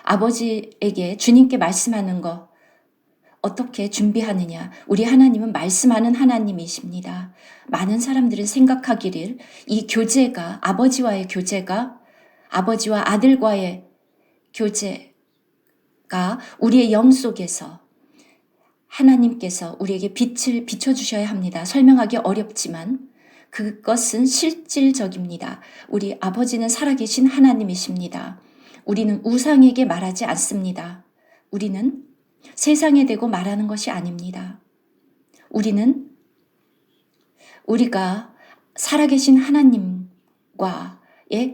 아버지에게 주님께 말씀하는 거 어떻게 준비하느냐? 우리 하나님은 말씀하는 하나님이십니다. 많은 사람들은 생각하기를 이 교제가 아버지와의 교제가 아버지와 아들과의 교제가 우리의 영 속에서 하나님께서 우리에게 빛을 비춰주셔야 합니다. 설명하기 어렵지만 그것은 실질적입니다. 우리 아버지는 살아계신 하나님이십니다. 우리는 우상에게 말하지 않습니다. 우리는 세상에 대고 말하는 것이 아닙니다. 우리가 살아계신 하나님과의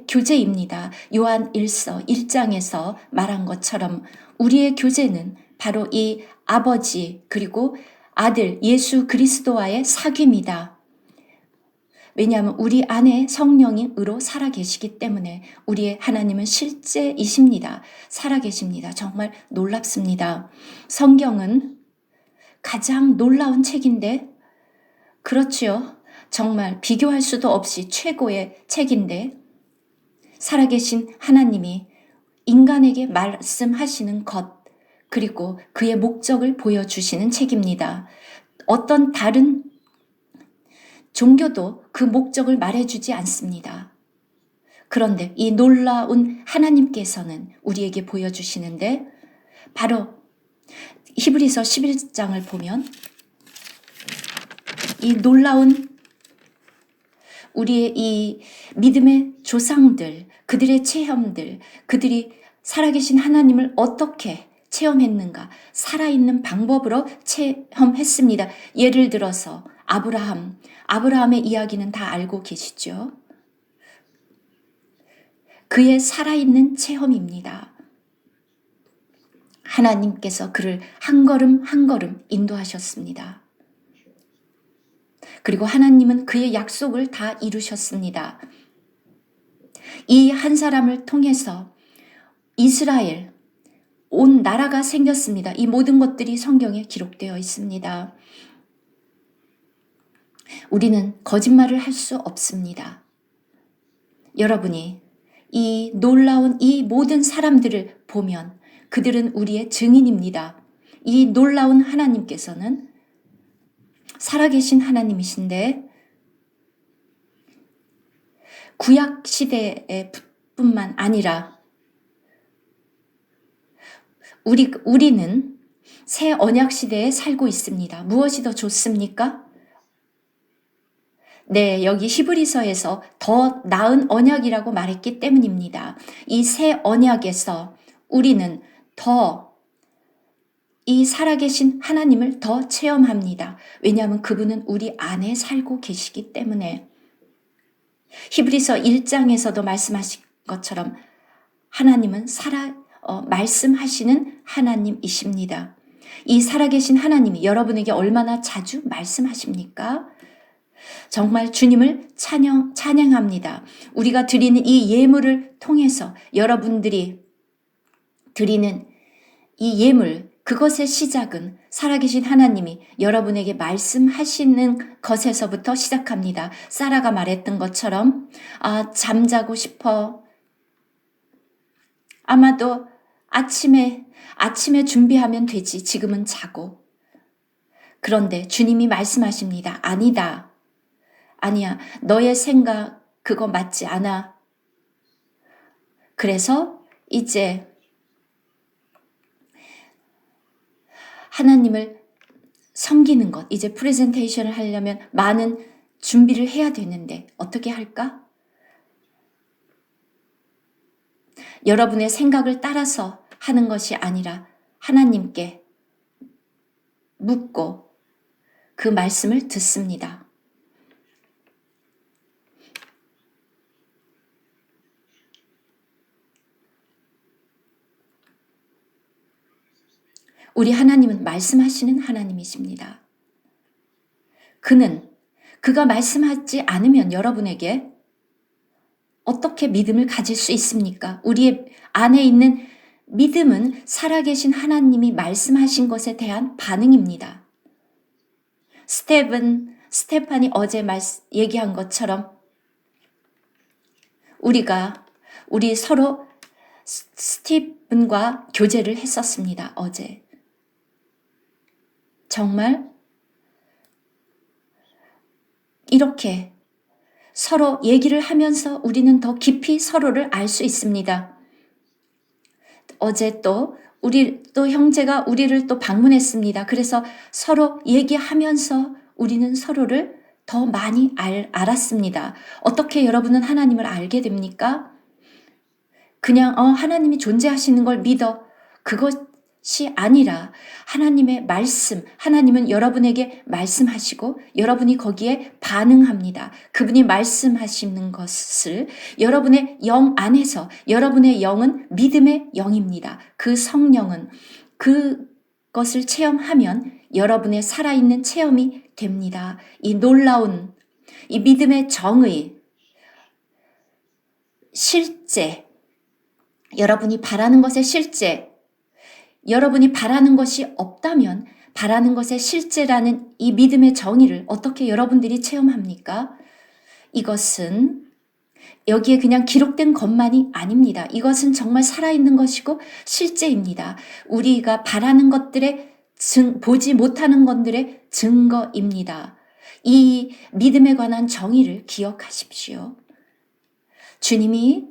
교제입니다. 요한 1서 1장에서 말한 것처럼 우리의 교제는 바로 이 아버지 그리고 아들 예수 그리스도와의 사귐이다. 왜냐하면 우리 안에 성령으로 살아계시기 때문에 우리의 하나님은 실제이십니다. 살아계십니다. 정말 놀랍습니다. 성경은 가장 놀라운 책인데 그렇지요. 정말 비교할 수도 없이 최고의 책인데 살아계신 하나님이 인간에게 말씀하시는 것 그리고 그의 목적을 보여주시는 책입니다. 어떤 다른 종교도 그 목적을 말해주지 않습니다. 그런데 이 놀라운 하나님께서는 우리에게 보여주시는데 바로 히브리서 11장을 보면 이 놀라운 우리의 이 믿음의 조상들, 그들의 체험들, 그들이 살아계신 하나님을 어떻게 체험했는가? 살아있는 방법으로 체험했습니다. 예를 들어서 아브라함의 이야기는 다 알고 계시죠? 그의 살아있는 체험입니다. 하나님께서 그를 한 걸음 한 걸음 인도하셨습니다. 그리고 하나님은 그의 약속을 다 이루셨습니다. 이 한 사람을 통해서 이스라엘, 온 나라가 생겼습니다. 이 모든 것들이 성경에 기록되어 있습니다. 우리는 거짓말을 할 수 없습니다. 여러분이 이 놀라운 이 모든 사람들을 보면 그들은 우리의 증인입니다. 이 놀라운 하나님께서는 살아계신 하나님이신데 구약 시대에 뿐만 아니라 우리는 새 언약 시대에 살고 있습니다. 무엇이 더 좋습니까? 네, 여기 히브리서에서 더 나은 언약이라고 말했기 때문입니다. 이 새 언약에서 우리는 더 이 살아계신 하나님을 더 체험합니다. 왜냐하면 그분은 우리 안에 살고 계시기 때문에 히브리서 1장에서도 말씀하신 것처럼 하나님은 말씀하시는 하나님이십니다. 이 살아계신 하나님이 여러분에게 얼마나 자주 말씀하십니까? 정말 주님을 찬양합니다. 우리가 드리는 이 예물을 통해서 여러분들이 드리는 이 예물, 그것의 시작은 살아계신 하나님이 여러분에게 말씀하시는 것에서부터 시작합니다. 사라가 말했던 것처럼 잠자고 싶어. 아마도 아침에 준비하면 되지. 지금은 자고. 그런데 주님이 말씀하십니다. 아니야. 너의 생각 그거 맞지 않아. 그래서 이제 하나님을 섬기는 것, 이제 프레젠테이션을 하려면 많은 준비를 해야 되는데 어떻게 할까? 여러분의 생각을 따라서 하는 것이 아니라 하나님께 묻고 그 말씀을 듣습니다. 우리 하나님은 말씀하시는 하나님이십니다. 그가 말씀하지 않으면 여러분에게 어떻게 믿음을 가질 수 있습니까? 우리의 안에 있는 믿음은 살아계신 하나님이 말씀하신 것에 대한 반응입니다. 스테판이 어제 얘기한 것처럼 우리 서로 스티븐과 교제를 했었습니다. 어제. 정말 이렇게 서로 얘기를 하면서 우리는 더 깊이 서로를 알 수 있습니다. 어제 또 형제가 우리를 또 방문했습니다. 그래서 서로 얘기하면서 우리는 서로를 더 많이 알았습니다. 어떻게 여러분은 하나님을 알게 됩니까? 그냥 하나님이 존재하시는 걸 믿어. 그것이 아니라 하나님의 말씀, 하나님은 여러분에게 말씀하시고 여러분이 거기에 반응합니다. 그분이 말씀하시는 것을 여러분의 영 안에서, 여러분의 영은 믿음의 영입니다. 그 성령은 그것을 체험하면 여러분의 살아있는 체험이 됩니다. 이 놀라운 이 믿음의 정의, 실제, 여러분이 바라는 것의 실제, 여러분이 바라는 것이 없다면 바라는 것의 실제라는 이 믿음의 정의를 어떻게 여러분들이 체험합니까? 이것은 여기에 그냥 기록된 것만이 아닙니다. 이것은 정말 살아있는 것이고 실제입니다. 우리가 바라는 것들의 보지 못하는 것들의 증거입니다. 이 믿음에 관한 정의를 기억하십시오. 주님이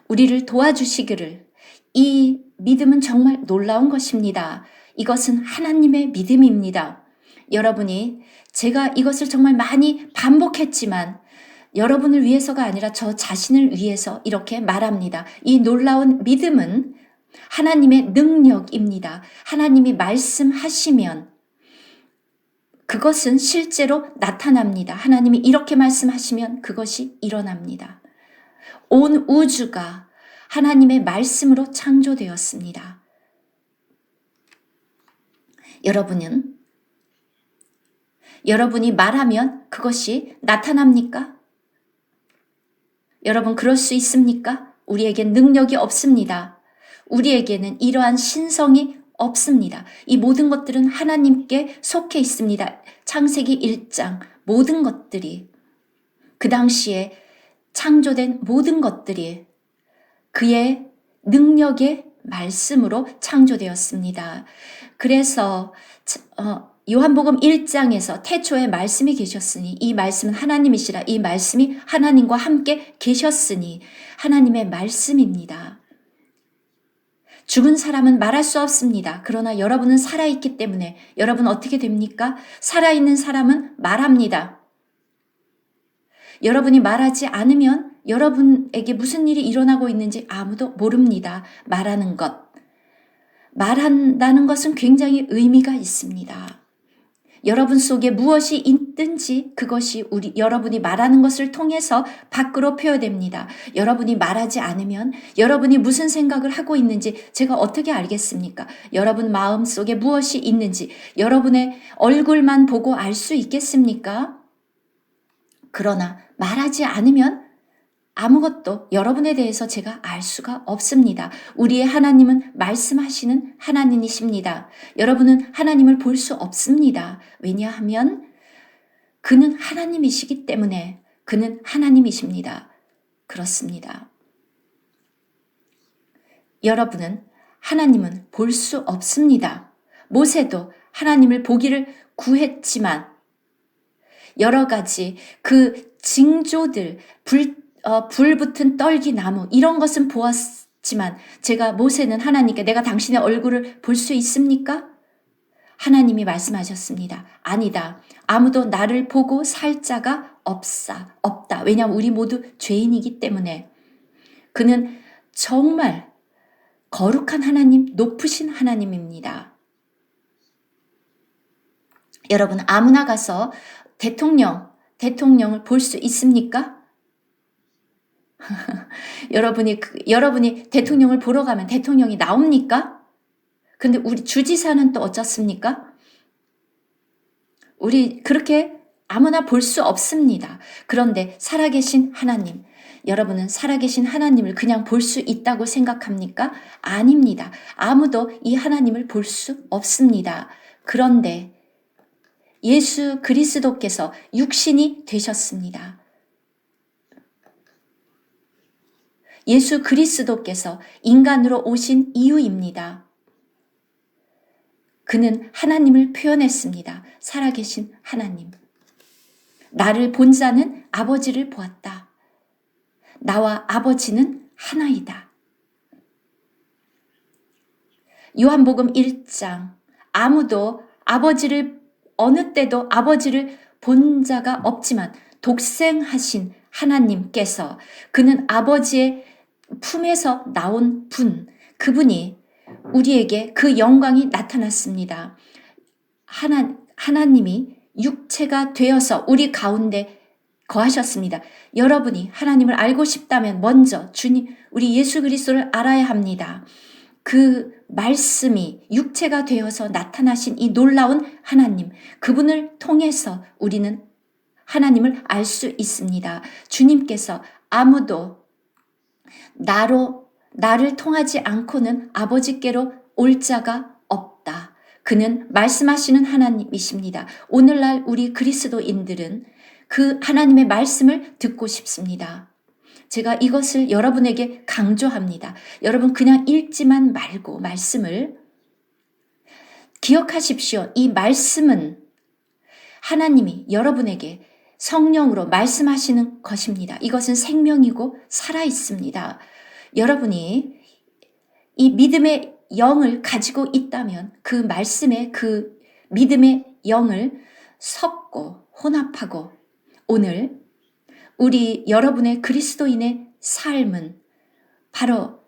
우리를 도와주시기를, 이 믿음은 정말 놀라운 것입니다. 이것은 하나님의 믿음입니다. 여러분이, 제가 이것을 정말 많이 반복했지만 여러분을 위해서가 아니라 저 자신을 위해서 이렇게 말합니다. 이 놀라운 믿음은 하나님의 능력입니다. 하나님이 말씀하시면 그것은 실제로 나타납니다. 하나님이 이렇게 말씀하시면 그것이 일어납니다. 온 우주가 하나님의 말씀으로 창조되었습니다. 여러분이 말하면 그것이 나타납니까? 여러분, 그럴 수 있습니까? 우리에겐 능력이 없습니다. 우리에게는 이러한 신성이 없습니다. 이 모든 것들은 하나님께 속해 있습니다. 창세기 1장 모든 것들이, 그 당시에 창조된 모든 것들이 그의 능력의 말씀으로 창조되었습니다. 그래서 요한복음 1장에서 태초에 말씀이 계셨으니 이 말씀은 하나님이시라, 이 말씀이 하나님과 함께 계셨으니, 하나님의 말씀입니다. 죽은 사람은 말할 수 없습니다. 그러나 여러분은 살아있기 때문에 여러분 어떻게 됩니까? 살아있는 사람은 말합니다. 여러분이 말하지 않으면 여러분에게 무슨 일이 일어나고 있는지 아무도 모릅니다. 말하는 것. 말한다는 것은 굉장히 의미가 있습니다. 여러분 속에 무엇이 있든지 그것이 여러분이 말하는 것을 통해서 밖으로 표현됩니다. 여러분이 말하지 않으면 여러분이 무슨 생각을 하고 있는지 제가 어떻게 알겠습니까? 여러분 마음 속에 무엇이 있는지 여러분의 얼굴만 보고 알 수 있겠습니까? 그러나 말하지 않으면 아무것도 여러분에 대해서 제가 알 수가 없습니다. 우리의 하나님은 말씀하시는 하나님이십니다. 여러분은 하나님을 볼 수 없습니다. 왜냐하면 그는 하나님이시기 때문에, 그는 하나님이십니다. 그렇습니다. 여러분은 하나님은 볼 수 없습니다. 모세도 하나님을 보기를 구했지만 여러 가지 그 징조들, 불 붙은 떨기나무 이런 것은 보았지만 제가 모세는 하나님께 내가 당신의 얼굴을 볼 수 있습니까? 하나님이 말씀하셨습니다. 아니다. 아무도 나를 보고 살 자가 없다. 왜냐하면 우리 모두 죄인이기 때문에. 그는 정말 거룩한 하나님, 높으신 하나님입니다. 여러분, 아무나 가서 대통령을 볼 수 있습니까? 여러분이 대통령을 보러 가면 대통령이 나옵니까? 근데 우리 주지사는 또 어떻습니까? 우리 그렇게 아무나 볼 수 없습니다. 그런데 살아계신 하나님, 여러분은 살아계신 하나님을 그냥 볼 수 있다고 생각합니까? 아닙니다. 아무도 이 하나님을 볼 수 없습니다. 그런데 예수 그리스도께서 육신이 되셨습니다. 예수 그리스도께서 인간으로 오신 이유입니다. 그는 하나님을 표현했습니다. 살아계신 하나님. 나를 본 자는 아버지를 보았다. 나와 아버지는 하나이다. 요한복음 1장. 아무도 어느 때도 아버지를 본 자가 없지만 독생하신 하나님께서, 그는 아버지의 품에서 나온 분, 그분이 우리에게 그 영광이 나타났습니다. 하나님이 육체가 되어서 우리 가운데 거하셨습니다. 여러분이 하나님을 알고 싶다면 먼저 우리 예수 그리스도를 알아야 합니다. 그 말씀이 육체가 되어서 나타나신 이 놀라운 하나님, 그분을 통해서 우리는 하나님을 알 수 있습니다. 주님께서 아무도 나를 통하지 않고는 아버지께로 올 자가 없다. 그는 말씀하시는 하나님이십니다. 오늘날 우리 그리스도인들은 그 하나님의 말씀을 듣고 싶습니다. 제가 이것을 여러분에게 강조합니다. 여러분 그냥 읽지만 말고 말씀을 기억하십시오. 이 말씀은 하나님이 여러분에게 성령으로 말씀하시는 것입니다. 이것은 생명이고 살아있습니다. 여러분이 이 믿음의 영을 가지고 있다면 그 말씀에 그 믿음의 영을 섞고 혼합하고 오늘 여러분의 그리스도인의 삶은 바로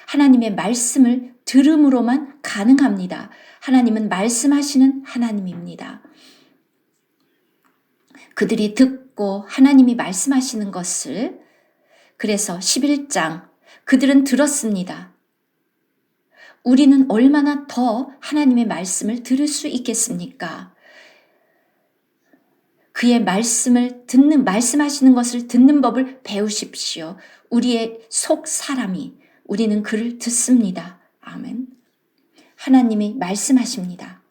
하나님의 말씀을 들음으로만 가능합니다. 하나님은 말씀하시는 하나님입니다. 그들이 듣고 하나님이 말씀하시는 것을, 그래서 11장, 그들은 들었습니다. 우리는 얼마나 더 하나님의 말씀을 들을 수 있겠습니까? 그의 말씀하시는 것을 듣는 법을 배우십시오. 우리의 속 사람이, 우리는 그를 듣습니다. 아멘. 하나님이 말씀하십니다.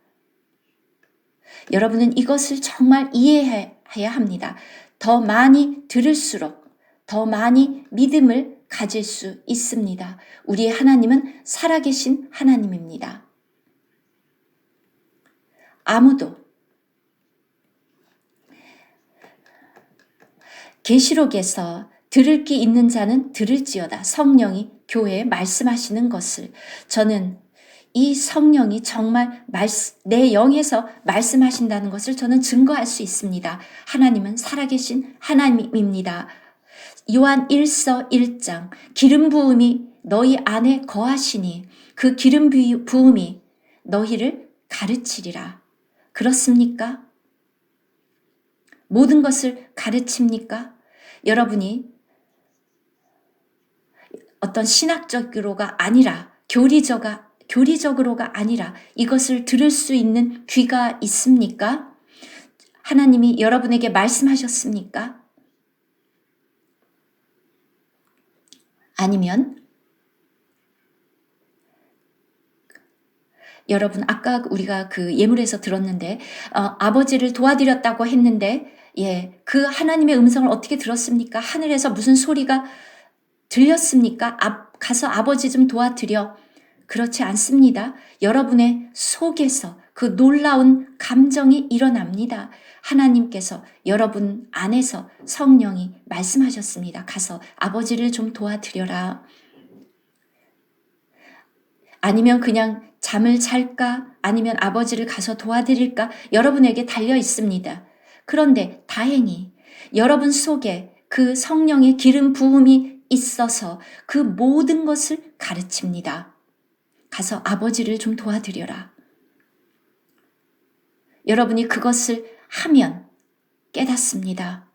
여러분은 이것을 정말 이해해야 합니다. 더 많이 들을수록 더 많이 믿음을 가질 수 있습니다. 우리의 하나님은 살아계신 하나님입니다. 아무도 계시록에서 들을 귀 있는 자는 들을지어다. 성령이 교회에 말씀하시는 것을, 저는 이 성령이 정말 내 영에서 말씀하신다는 것을 저는 증거할 수 있습니다. 하나님은 살아계신 하나님입니다. 요한 1서 1장, 기름 부음이 너희 안에 거하시니 그 기름 부음이 너희를 가르치리라. 그렇습니까? 모든 것을 가르칩니까? 여러분이 어떤 신학적으로가 아니라 교리적으로가 아니라 이것을 들을 수 있는 귀가 있습니까? 하나님이 여러분에게 말씀하셨습니까? 아니면 여러분 아까 우리가 그 예물에서 들었는데 아버지를 도와드렸다고 했는데 그 하나님의 음성을 어떻게 들었습니까? 하늘에서 무슨 소리가 들렸습니까? 가서 아버지 좀 도와드려. 그렇지 않습니다. 여러분의 속에서 그 놀라운 감정이 일어납니다. 하나님께서 여러분 안에서 성령이 말씀하셨습니다. 가서 아버지를 좀 도와드려라. 아니면 그냥 잠을 잘까? 아니면 아버지를 가서 도와드릴까? 여러분에게 달려 있습니다. 그런데 다행히 여러분 속에 그 성령의 기름 부음이 있어서 그 모든 것을 가르칩니다. 가서 아버지를 좀 도와드려라. 여러분이 그것을 하면 깨닫습니다.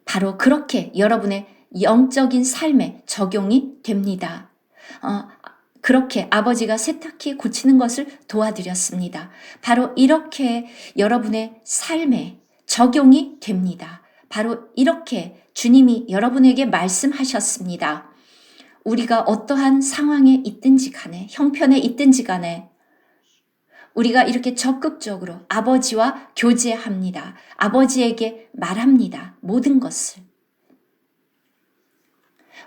바로 그렇게 여러분의 영적인 삶에 적용이 됩니다. 그렇게 아버지가 세탁기 고치는 것을 도와드렸습니다. 바로 이렇게 여러분의 삶에 적용이 됩니다. 바로 이렇게 주님이 여러분에게 말씀하셨습니다. 우리가 어떠한 상황에 있든지 간에, 형편에 있든지 간에 우리가 이렇게 적극적으로 아버지와 교제합니다. 아버지에게 말합니다. 모든 것을.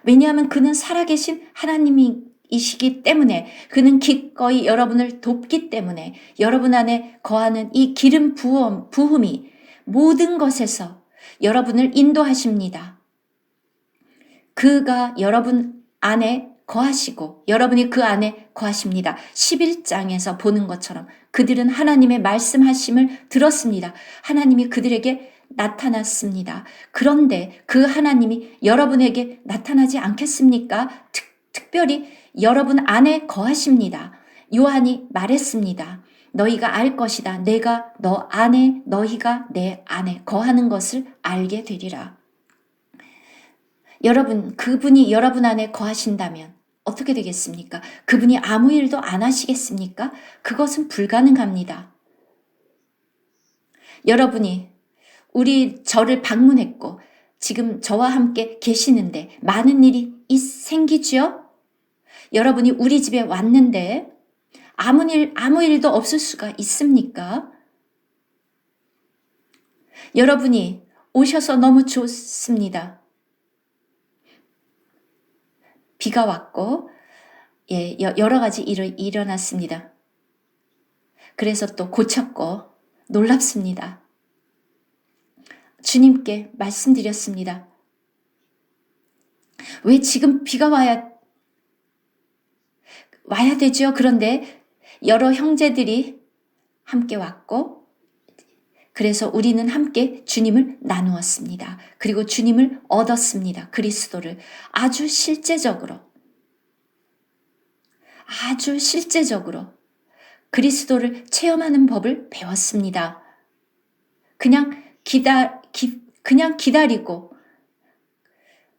왜냐하면 그는 살아계신 하나님이시기 때문에, 그는 기꺼이 여러분을 돕기 때문에, 여러분 안에 거하는 이 기름 부음이 모든 것에서 여러분을 인도하십니다. 그가 여러분 안에 거하시고 여러분이 그 안에 거하십니다. 11장에서 보는 것처럼 그들은 하나님의 말씀하심을 들었습니다. 하나님이 그들에게 나타났습니다. 그런데 그 하나님이 여러분에게 나타나지 않겠습니까? 특별히 여러분 안에 거하십니다. 요한이 말했습니다. 너희가 알 것이다. 내가 너 안에, 너희가 내 안에 거하는 것을 알게 되리라. 여러분, 그분이 여러분 안에 거하신다면 어떻게 되겠습니까? 그분이 아무 일도 안 하시겠습니까? 그것은 불가능합니다. 여러분이 저를 방문했고 지금 저와 함께 계시는데 많은 일이 생기죠? 여러분이 우리 집에 왔는데 아무 일도 없을 수가 있습니까? 여러분이 오셔서 너무 좋습니다. 비가 왔고 여러 가지 일이 일어났습니다. 그래서 또 고쳤고 놀랍습니다. 주님께 말씀드렸습니다. 왜 지금 비가 와야 되죠? 그런데 여러 형제들이 함께 왔고 그래서 우리는 함께 주님을 나누었습니다. 그리고 주님을 얻었습니다. 그리스도를 아주 실제적으로 그리스도를 체험하는 법을 배웠습니다. 그냥 기다리고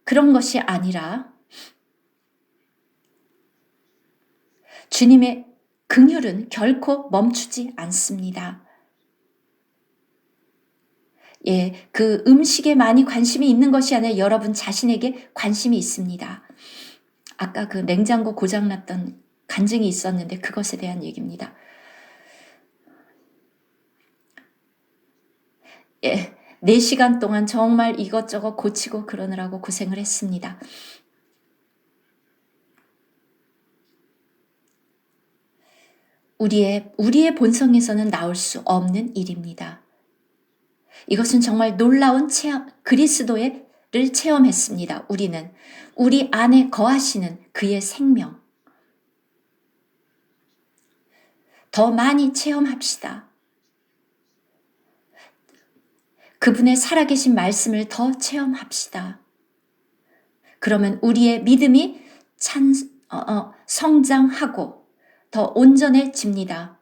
그런 것이 아니라 주님의 긍휼은 결코 멈추지 않습니다. 그 음식에 많이 관심이 있는 것이 아니라 여러분 자신에게 관심이 있습니다. 아까 그 냉장고 고장났던 간증이 있었는데 그것에 대한 얘기입니다. 4시간 동안 정말 이것저것 고치고 그러느라고 고생을 했습니다. 우리의 본성에서는 나올 수 없는 일입니다. 이것은 정말 놀라운 그리스도를 체험했습니다. 우리는 우리 안에 거하시는 그의 생명 더 많이 체험합시다. 그분의 살아계신 말씀을 더 체험합시다. 그러면 우리의 믿음이 성장하고 더 온전해집니다.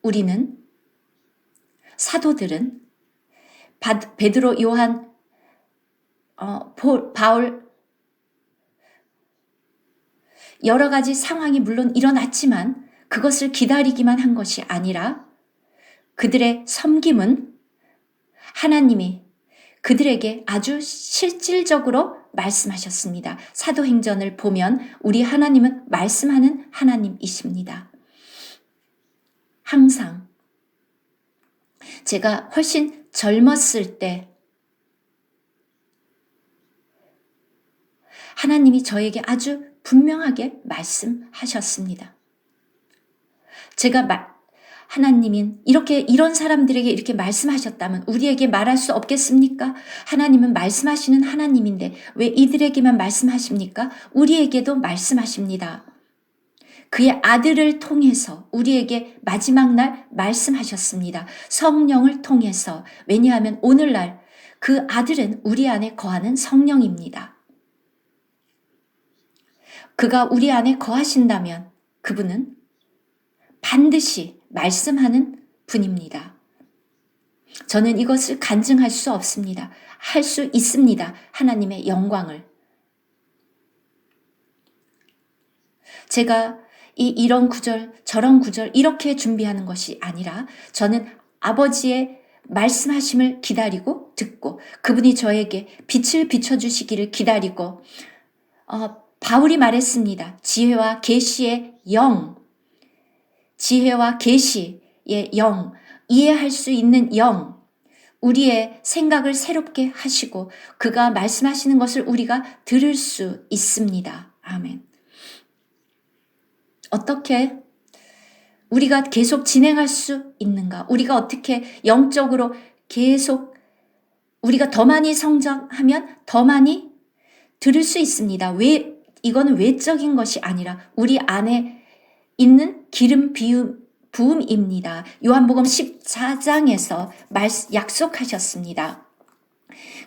우리는 사도들은 베드로, 요한, 바울 여러 가지 상황이 물론 일어났지만 그것을 기다리기만 한 것이 아니라 그들의 섬김은 하나님이 그들에게 아주 실질적으로 말씀하셨습니다. 사도행전을 보면 우리 하나님은 말씀하는 하나님이십니다. 항상 제가 훨씬 젊었을 때 하나님이 저에게 아주 분명하게 말씀하셨습니다. 하나님은 이런 사람들에게 이렇게 말씀하셨다면 우리에게 말할 수 없겠습니까? 하나님은 말씀하시는 하나님인데 왜 이들에게만 말씀하십니까? 우리에게도 말씀하십니다. 그의 아들을 통해서 우리에게 마지막 날 말씀하셨습니다. 성령을 통해서. 왜냐하면 오늘날 그 아들은 우리 안에 거하는 성령입니다. 그가 우리 안에 거하신다면 그분은 반드시 말씀하는 분입니다. 저는 이것을 간증할 수 없습니다. 할 수 있습니다. 하나님의 영광을. 제가 이런 구절 저런 구절 이렇게 준비하는 것이 아니라 저는 아버지의 말씀하심을 기다리고 듣고 그분이 저에게 빛을 비춰주시기를 기다리고 바울이 말했습니다. 지혜와 계시의 영, 지혜와 계시의 영, 이해할 수 있는 영, 우리의 생각을 새롭게 하시고 그가 말씀하시는 것을 우리가 들을 수 있습니다. 아멘. 어떻게 우리가 계속 진행할 수 있는가? 우리가 어떻게 영적으로 계속 우리가 더 많이 성장하면 더 많이 들을 수 있습니다. 이거는 외적인 것이 아니라 우리 안에 있는 기름 부음입니다. 요한복음 14장에서 약속하셨습니다.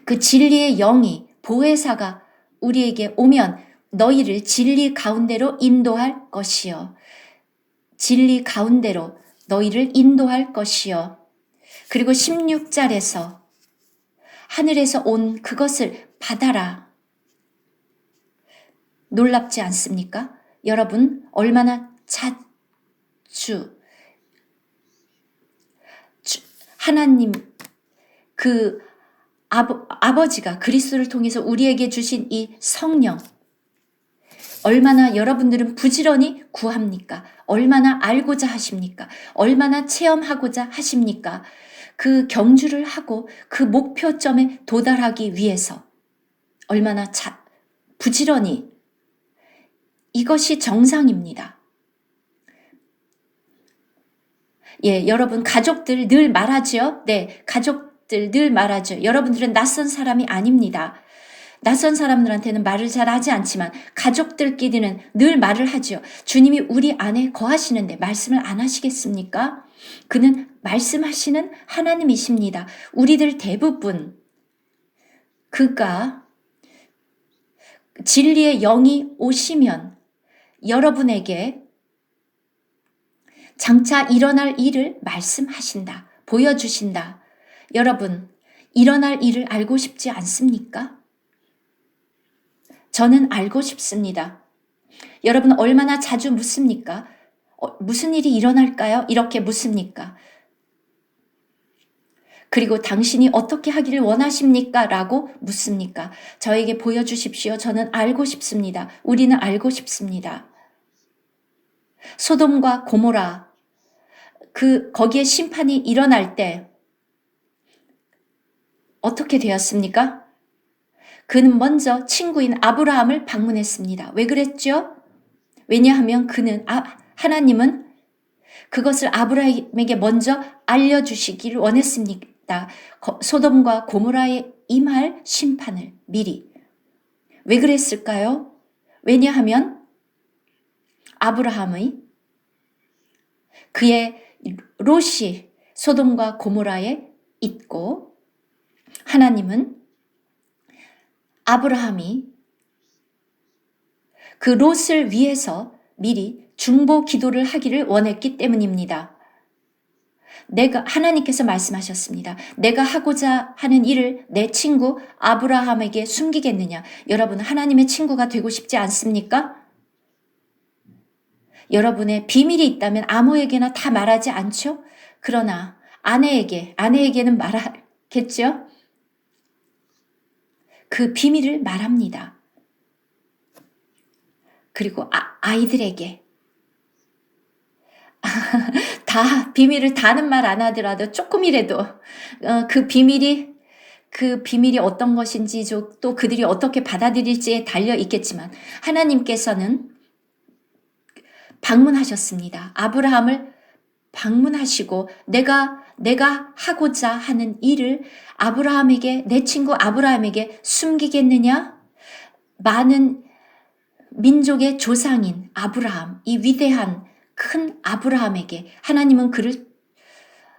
그 진리의 영이 보혜사가 우리에게 오면 너희를 진리 가운데로 인도할 것이요. 진리 가운데로 너희를 인도할 것이요. 그리고 16절에서 하늘에서 온 그것을 받아라. 놀랍지 않습니까? 여러분 얼마나 자주 하나님 그 아버지가 그리스도를 통해서 우리에게 주신 이 성령 얼마나 여러분들은 부지런히 구합니까? 얼마나 알고자 하십니까? 얼마나 체험하고자 하십니까? 그 경주를 하고 그 목표점에 도달하기 위해서 얼마나 부지런히 이것이 정상입니다. 예, 여러분 가족들 늘 말하죠? 네, 가족들 늘 말하죠. 여러분들은 낯선 사람이 아닙니다. 낯선 사람들한테는 말을 잘 하지 않지만 가족들끼리는 늘 말을 하죠. 주님이 우리 안에 거하시는데 말씀을 안 하시겠습니까? 그는 말씀하시는 하나님이십니다. 우리들 대부분 그가 진리의 영이 오시면 여러분에게 장차 일어날 일을 말씀하신다. 보여주신다. 여러분, 일어날 일을 알고 싶지 않습니까? 저는 알고 싶습니다. 여러분 얼마나 자주 묻습니까? 무슨 일이 일어날까요? 이렇게 묻습니까? 그리고 당신이 어떻게 하기를 원하십니까? 라고 묻습니까? 저에게 보여주십시오. 저는 알고 싶습니다. 우리는 알고 싶습니다. 소돔과 고모라, 거기에 심판이 일어날 때 어떻게 되었습니까? 그는 먼저 친구인 아브라함을 방문했습니다. 왜 그랬죠? 왜냐하면 하나님은 그것을 아브라함에게 먼저 알려주시기를 원했습니다. 소돔과 고모라에 임할 심판을 미리. 왜 그랬을까요? 왜냐하면 그의 롯이 소돔과 고모라에 있고 하나님은 아브라함이 그 롯을 위해서 미리 중보 기도를 하기를 원했기 때문입니다. 하나님께서 말씀하셨습니다. 내가 하고자 하는 일을 내 친구 아브라함에게 숨기겠느냐? 여러분 하나님의 친구가 되고 싶지 않습니까? 여러분의 비밀이 있다면 아무에게나 다 말하지 않죠? 그러나 아내에게는 말하겠죠? 그 비밀을 말합니다. 그리고 아이들에게 비밀을 다는 말 안 하더라도 조금이라도 그 비밀이 어떤 것인지 또 그들이 어떻게 받아들일지에 달려 있겠지만 하나님께서는 방문하셨습니다. 아브라함을 방문하시고 내가 하고자 하는 일을 내 친구 아브라함에게 숨기겠느냐? 많은 민족의 조상인 아브라함, 이 위대한 큰 아브라함에게 하나님은 그를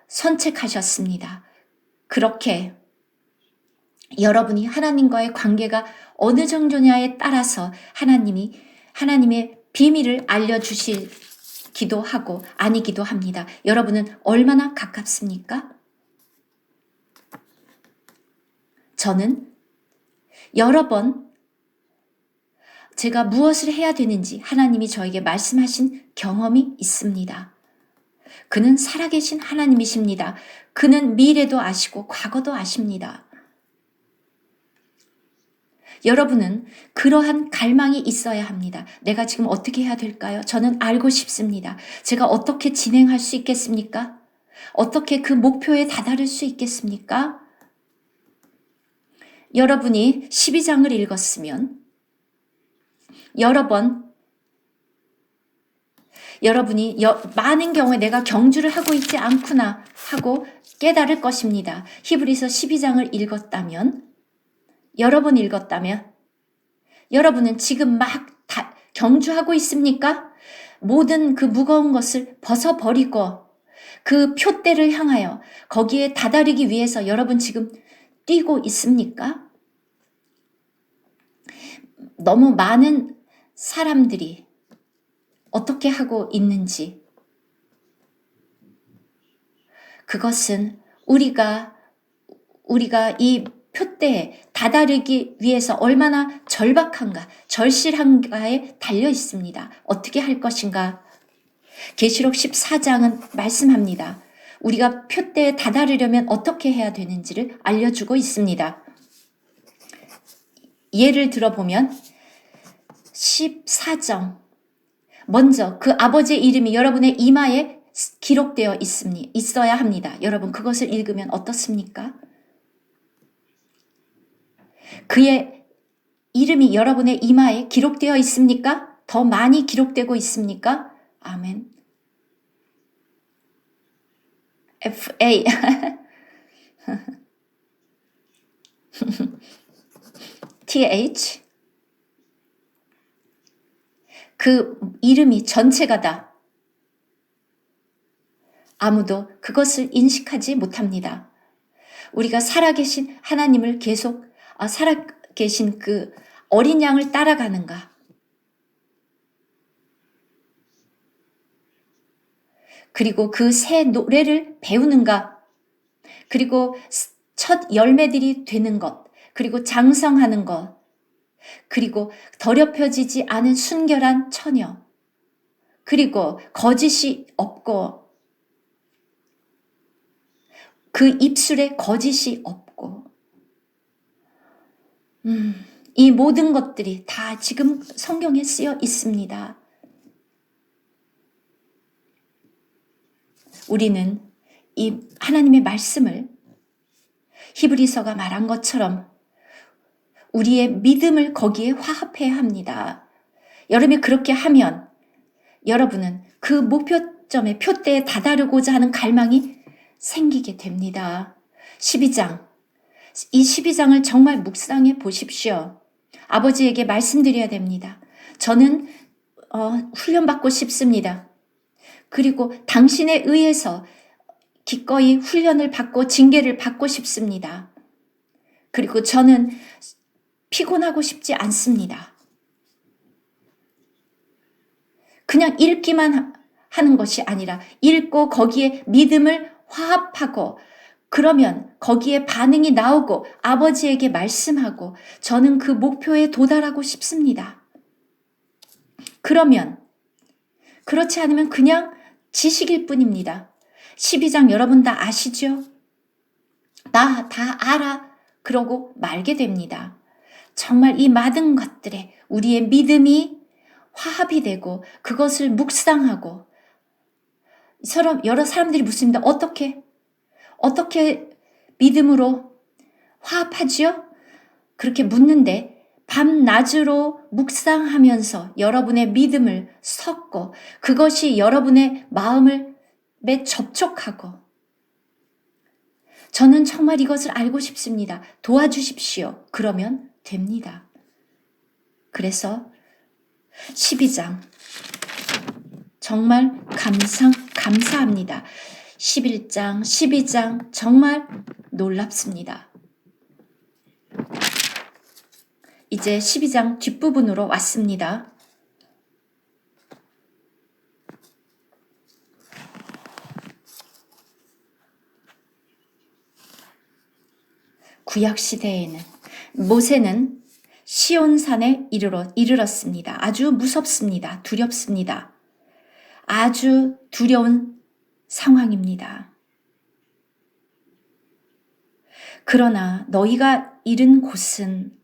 선택하셨습니다. 그렇게 여러분이 하나님과의 관계가 어느 정도냐에 따라서 하나님의 비밀을 알려주시기도 하고 아니기도 합니다. 여러분은 얼마나 가깝습니까? 저는 여러 번 제가 무엇을 해야 되는지 하나님이 저에게 말씀하신 경험이 있습니다. 그는 살아계신 하나님이십니다. 그는 미래도 아시고 과거도 아십니다. 여러분은 그러한 갈망이 있어야 합니다. 내가 지금 어떻게 해야 될까요? 저는 알고 싶습니다. 제가 어떻게 진행할 수 있겠습니까? 어떻게 그 목표에 다다를 수 있겠습니까? 여러분이 12장을 읽었으면 여러분이 많은 경우에 내가 경주를 하고 있지 않구나 하고 깨달을 것입니다. 히브리서 12장을 읽었다면 여러분은 지금 막 경주하고 있습니까? 모든 그 무거운 것을 벗어버리고 그 표대를 향하여 거기에 다다르기 위해서 여러분 지금 뛰고 있습니까? 너무 많은 사람들이 어떻게 하고 있는지, 그것은 우리가 이 표대에 다다르기 위해서 얼마나 절박한가, 절실한가에 달려 있습니다. 어떻게 할 것인가? 계시록 14장은 말씀합니다. 우리가 표대에 다다르려면 어떻게 해야 되는지를 알려주고 있습니다. 예를 들어보면 14장, 먼저 그 아버지의 이름이 여러분의 이마에 기록되어 있어야 합니다. 여러분 그것을 읽으면 어떻습니까? 그의 이름이 여러분의 이마에 기록되어 있습니까? 더 많이 기록되고 있습니까? 아멘. FA TH 그 이름이 전체가 다 아무도 그것을 인식하지 못합니다. 우리가 살아계신 하나님을 계속 살아계신 그 어린 양을 따라가는가? 그리고 그 새 노래를 배우는가? 그리고 첫 열매들이 되는 것, 그리고 장성하는 것, 그리고 더럽혀지지 않은 순결한 처녀, 그리고 거짓이 없고 그 입술에 거짓이 없고 이 모든 것들이 다 지금 성경에 쓰여 있습니다. 우리는 이 하나님의 말씀을 히브리서가 말한 것처럼 우리의 믿음을 거기에 화합해야 합니다. 여러분이 그렇게 하면 여러분은 그 목표점의 표대에 다다르고자 하는 갈망이 생기게 됩니다. 12장. 이 12장을 정말 묵상해 보십시오. 아버지에게 말씀드려야 됩니다. 저는 훈련받고 싶습니다. 그리고 당신에 의해서 기꺼이 훈련을 받고 징계를 받고 싶습니다. 그리고 저는 피곤하고 싶지 않습니다. 그냥 읽기만 하는 것이 아니라 읽고 거기에 믿음을 화합하고 그러면 거기에 반응이 나오고 아버지에게 말씀하고 저는 그 목표에 도달하고 싶습니다. 그러면 그렇지 않으면 그냥 지식일 뿐입니다. 12장 여러분 다 아시죠? 나 다 알아. 그러고 말게 됩니다. 정말 이 모든 것들에 우리의 믿음이 화합이 되고 그것을 묵상하고 여러 사람들이 묻습니다. 어떻게 믿음으로 화합하지요? 그렇게 묻는데 밤낮으로 묵상하면서 여러분의 믿음을 섞고 그것이 여러분의 마음을 접촉하고 저는 정말 이것을 알고 싶습니다. 도와주십시오. 그러면 됩니다. 그래서 12장 정말 감사합니다. 11장, 12장 정말 놀랍습니다. 이제 12장 뒷부분으로 왔습니다. 구약시대에는 모세는 시온산에 이르렀습니다. 아주 무섭습니다. 두렵습니다. 아주 두려운 상황입니다. 그러나 너희가 이른 곳은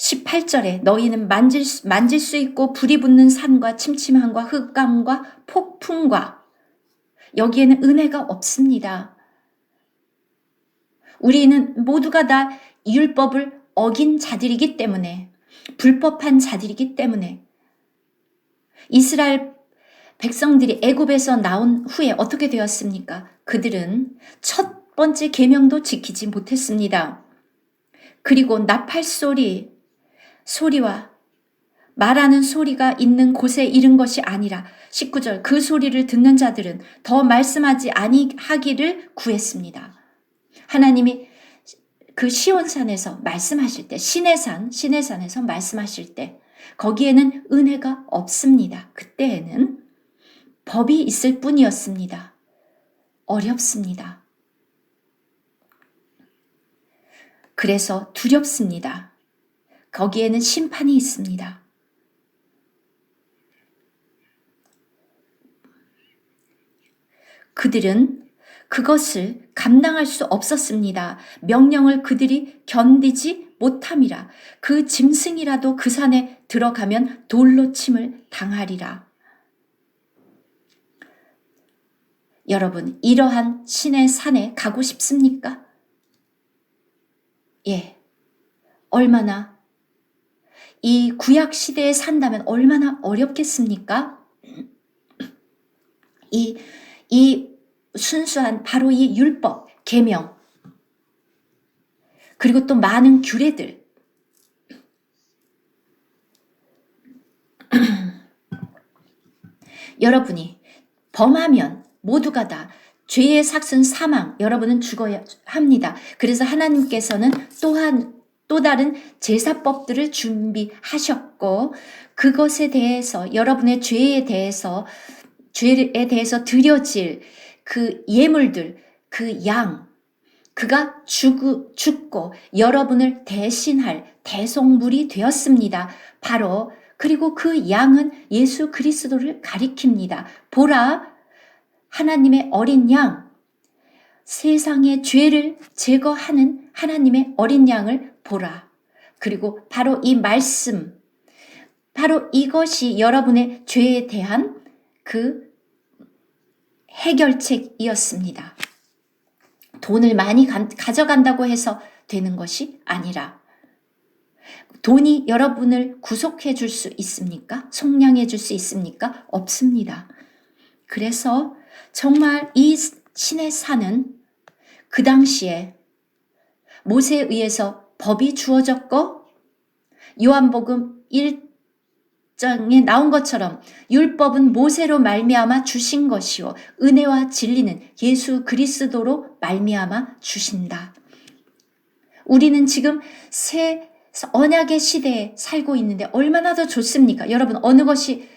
18절에 너희는 만질 수 있고 불이 붙는 산과 침침함과 흑암과 폭풍과, 여기에는 은혜가 없습니다. 우리는 모두가 다 율법을 어긴 자들이기 때문에, 불법한 자들이기 때문에, 이스라엘 백성들이 애굽에서 나온 후에 어떻게 되었습니까? 그들은 첫 번째 계명도 지키지 못했습니다. 그리고 나팔 소리와 말하는 소리가 있는 곳에 이른 것이 아니라 19절, 그 소리를 듣는 자들은 더 말씀하지 아니하기를 구했습니다. 하나님이 그 시온산에서 말씀하실 때, 시내산에서 말씀하실 때 거기에는 은혜가 없습니다. 그때에는 법이 있을 뿐이었습니다. 어렵습니다. 그래서 두렵습니다. 거기에는 심판이 있습니다. 그들은 그것을 감당할 수 없었습니다. 명령을 그들이 견디지 못함이라. 그 짐승이라도 그 산에 들어가면 돌로 침을 당하리라. 여러분, 이러한 신의 산에 가고 싶습니까? 예. 얼마나, 이 구약 시대에 산다면 얼마나 어렵겠습니까? 이 순수한 바로 이 율법, 계명, 그리고 또 많은 규례들, 여러분이 범하면 모두가 다 죄의 삭은 사망, 여러분은 죽어야 합니다. 그래서 하나님께서는 또 다른 제사법들을 준비하셨고, 그것에 대해서, 여러분의 죄에 대해서 드려질 그 예물들, 그 양, 그가 죽고 여러분을 대신할 대속물이 되었습니다. 바로, 그리고 그 양은 예수 그리스도를 가리킵니다. 보라, 하나님의 어린 양, 세상의 죄를 제거하는 하나님의 어린 양을 보라. 그리고 바로 이 말씀, 바로 이것이 여러분의 죄에 대한 그 해결책이었습니다. 돈을 많이 가져간다고 해서 되는 것이 아니라, 돈이 여러분을 구속해 줄 수 있습니까? 속량해 줄 수 있습니까? 없습니다. 그래서 정말 이 신의 산은 그 당시에 모세에 의해서 법이 주어졌고, 요한복음 1장에 나온 것처럼 율법은 모세로 말미암아 주신 것이요 은혜와 진리는 예수 그리스도로 말미암아 주신다. 우리는 지금 새 언약의 시대에 살고 있는데 얼마나 더 좋습니까? 여러분, 어느 것이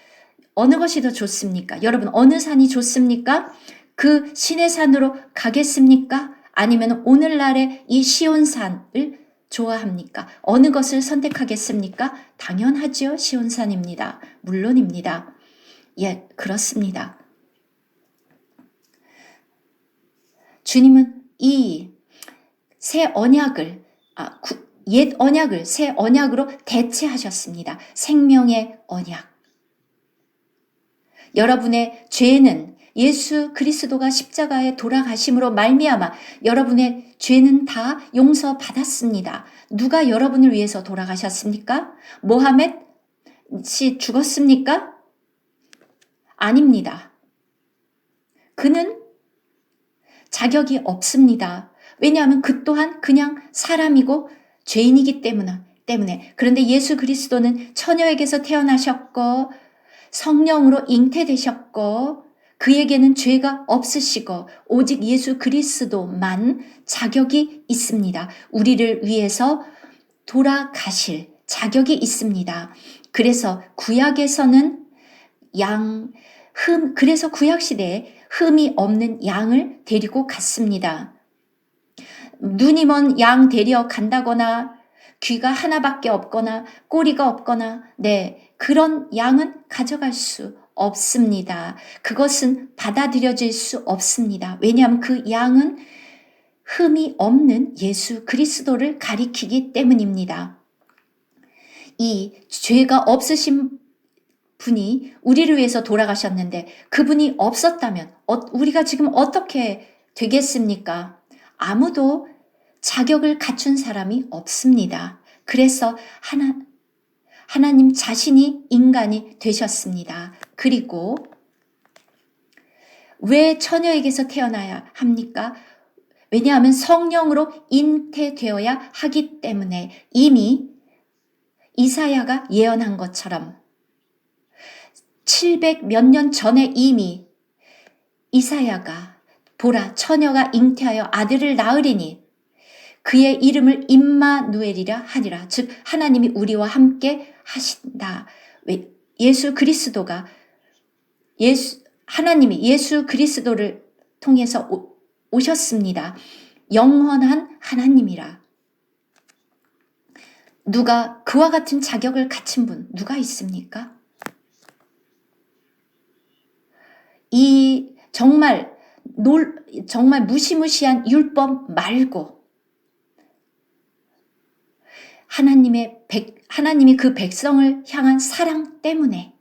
더 좋습니까? 여러분, 어느 산이 좋습니까? 그 신의 산으로 가겠습니까? 아니면 오늘날의 이 시온산을 좋아합니까? 어느 것을 선택하겠습니까? 당연하죠. 시온산입니다. 물론입니다. 예, 그렇습니다. 주님은 이 새 언약을, 옛 언약을 새 언약으로 대체하셨습니다. 생명의 언약. 여러분의 죄는 예수 그리스도가 십자가에 돌아가심으로 말미암아 여러분의 죄는 다 용서받았습니다. 누가 여러분을 위해서 돌아가셨습니까? 모하멧이 죽었습니까? 아닙니다. 그는 자격이 없습니다. 왜냐하면 그 또한 그냥 사람이고 죄인이기 때문에. 그런데 예수 그리스도는 처녀에게서 태어나셨고 성령으로 잉태되셨고 그에게는 죄가 없으시고 오직 예수 그리스도만 자격이 있습니다. 우리를 위해서 돌아가실 자격이 있습니다. 그래서 구약에서는 그래서 구약시대에 흠이 없는 양을 데리고 갔습니다. 눈이 먼 양 데려간다거나 귀가 하나밖에 없거나 꼬리가 없거나 그런 양은 가져갈 수 없습니다. 그것은 받아들여질 수 없습니다. 왜냐하면 그 양은 흠이 없는 예수 그리스도를 가리키기 때문입니다. 이 죄가 없으신 분이 우리를 위해서 돌아가셨는데 그분이 없었다면 우리가 지금 어떻게 되겠습니까? 아무도 자격을 갖춘 사람이 없습니다. 그래서 하나님 자신이 인간이 되셨습니다. 그리고 왜 처녀에게서 태어나야 합니까? 왜냐하면 성령으로 잉태되어야 하기 때문에 이미 이사야가 예언한 것처럼 700 몇 년 전에 이미 이사야가 보라 처녀가 잉태하여 아들을 낳으리니 그의 이름을 임마누엘이라 하니라. 즉 하나님이 우리와 함께 하신다. 예수 그리스도가 하나님이 예수 그리스도를 통해서 오셨습니다. 영원한 하나님이라. 누가 그와 같은 자격을 갖춘 분 누가 있습니까? 이 정말 무시무시한 율법 말고 하나님이 그 백성을 향한 사랑 때문에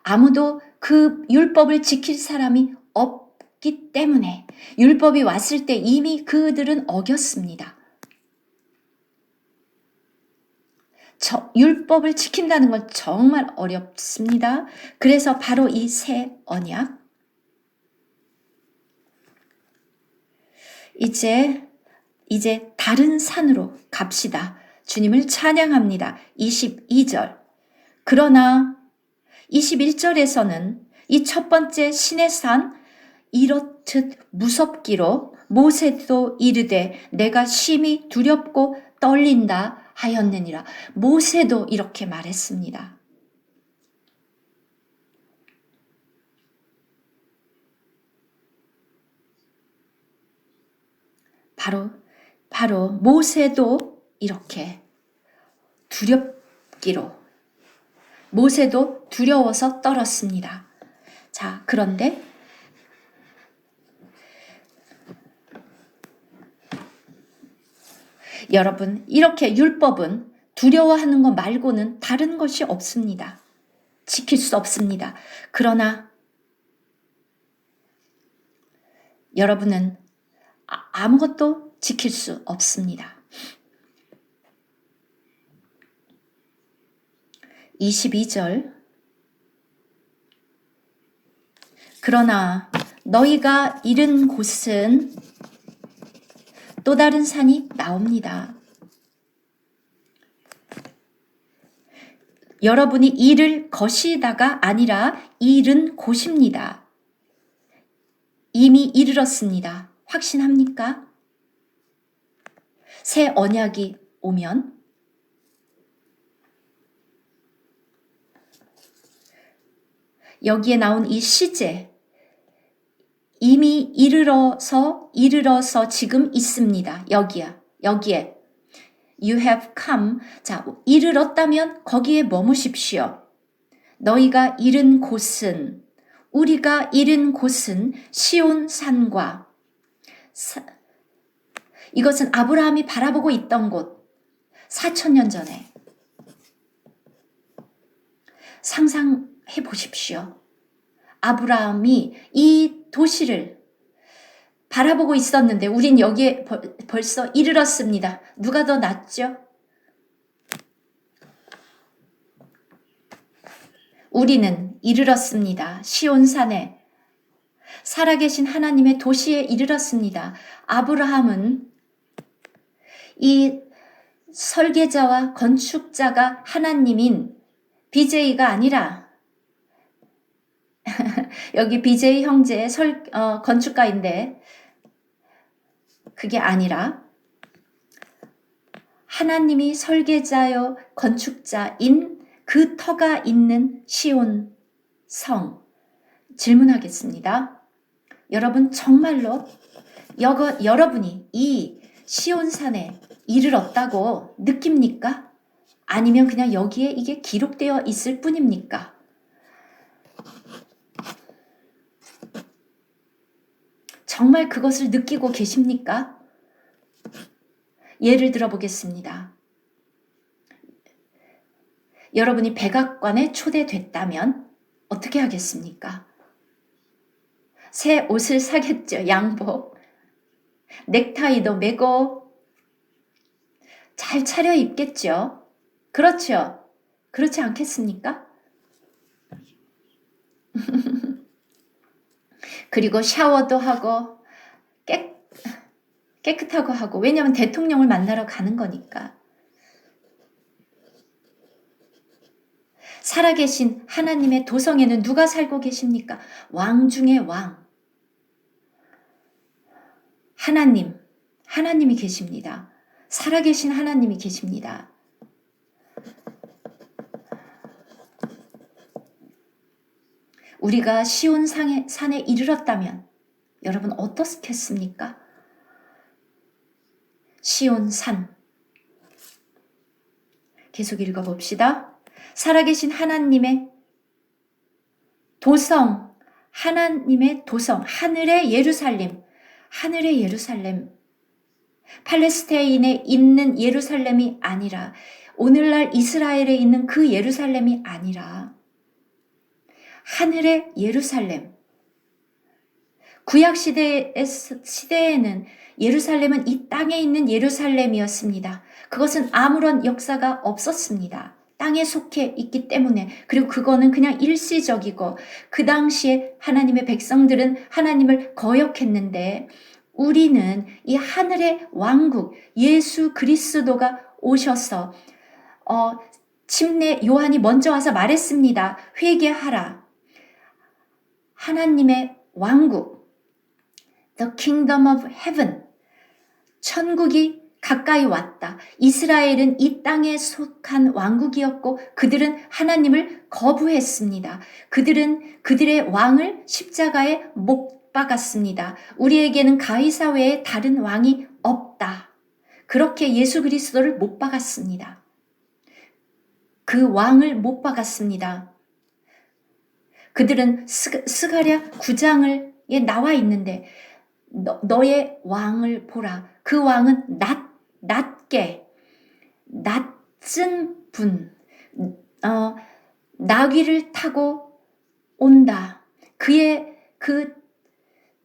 아무도 그 율법을 지킬 사람이 없기 때문에 율법이 왔을 때 이미 그들은 어겼습니다. 율법을 지킨다는 건 정말 어렵습니다. 그래서 바로 이 새 언약 이제 다른 산으로 갑시다. 주님을 찬양합니다. 22절. 그러나 21절에서는 이 첫 번째 신의 산 이렇듯 무섭기로 모세도 이르되 내가 심히 두렵고 떨린다 하였느니라. 모세도 이렇게 말했습니다. 바로 모세도 이렇게 두렵기로 모세도 두려워서 떨었습니다. 자, 그런데 여러분, 이렇게 율법은 두려워하는 것 말고는 다른 것이 없습니다. 지킬 수 없습니다. 그러나 여러분은 아무것도 지킬 수 없습니다. 22절. 그러나 너희가 이른 곳은 또 다른 산이 나옵니다. 여러분이 이를 것이다가 아니라 이른 곳입니다. 이미 이르렀습니다. 확신합니까? 새 언약이 오면 여기에 나온 이 시제 이미 이르러서 지금 있습니다. 여기에 You have come. 자, 이르렀다면 거기에 머무십시오. 너희가 이른 곳은 우리가 이른 곳은 시온산과 이것은 아브라함이 바라보고 있던 곳 4,000년 전에 상상해 보십시오. 아브라함이 이 도시를 바라보고 있었는데 우린 여기에 벌써 이르렀습니다. 누가 더 낫죠? 우리는 이르렀습니다. 시온산에 살아계신 하나님의 도시에 이르렀습니다. 아브라함은 이 설계자와 건축자가 하나님인 BJ가 아니라 여기 BJ 형제의 건축가인데 그게 아니라 하나님이 설계자요 건축자인 그 터가 있는 시온 성. 질문하겠습니다. 여러분 정말로 여러분이 이 시온산에 이르렀다고 느낍니까? 아니면 그냥 여기에 이게 기록되어 있을 뿐입니까? 정말 그것을 느끼고 계십니까? 예를 들어 보겠습니다. 여러분이 백악관에 초대됐다면 어떻게 하겠습니까? 새 옷을 사겠죠. 양복. 넥타이도 매고 잘 차려입겠죠. 그렇죠. 그렇지 않겠습니까? 그리고 샤워도 하고 깨끗하고 하고, 왜냐하면 대통령을 만나러 가는 거니까. 살아계신 하나님의 도성에는 누가 살고 계십니까? 왕 중의 왕. 하나님이 계십니다. 살아계신 하나님이 계십니다. 우리가 시온 산에 이르렀다면 여러분 어떻겠습니까? 시온 산. 계속 읽어봅시다. 살아계신 하나님의 도성, 하늘의 예루살렘, 팔레스타인에 있는 예루살렘이 아니라, 오늘날 이스라엘에 있는 그 예루살렘이 아니라 하늘의 예루살렘. 구약 시대에는 예루살렘은 이 땅에 있는 예루살렘이었습니다. 그것은 아무런 역사가 없었습니다. 땅에 속해 있기 때문에. 그리고 그거는 그냥 일시적이고, 그 당시에 하나님의 백성들은 하나님을 거역했는데, 우리는 이 하늘의 왕국 예수 그리스도가 오셔서 침례 요한이 먼저 와서 말했습니다. 회개하라. 하나님의 왕국, The Kingdom of Heaven, 천국이 가까이 왔다. 이스라엘은 이 땅에 속한 왕국이었고 그들은 하나님을 거부했습니다. 그들은 그들의 왕을 십자가에 못 박았습니다. 우리에게는 가이사 외에 다른 왕이 없다. 그렇게 예수 그리스도를 못 박았습니다. 그 왕을 못 박았습니다. 그들은 스가랴 9장에 나와 있는데, 너의 왕을 보라. 그 왕은 낮은 분, 나귀를 타고 온다. 그의 그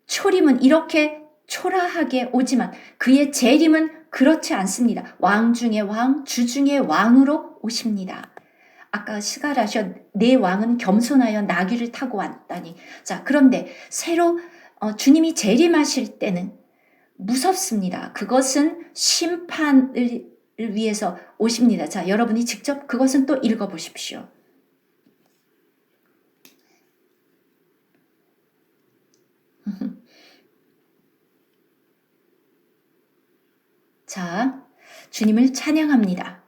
초림은 이렇게 초라하게 오지만 그의 재림은 그렇지 않습니다. 왕 중의 왕, 주 중의 왕으로 오십니다. 아까 스가랴서 내 왕은 겸손하여 나귀를 타고 왔다니. 자, 그런데 새로 주님이 재림하실 때는 무섭습니다. 그것은 심판을 위해서 오십니다. 자, 여러분이 직접 그것은 또 읽어보십시오. 자, 주님을 찬양합니다.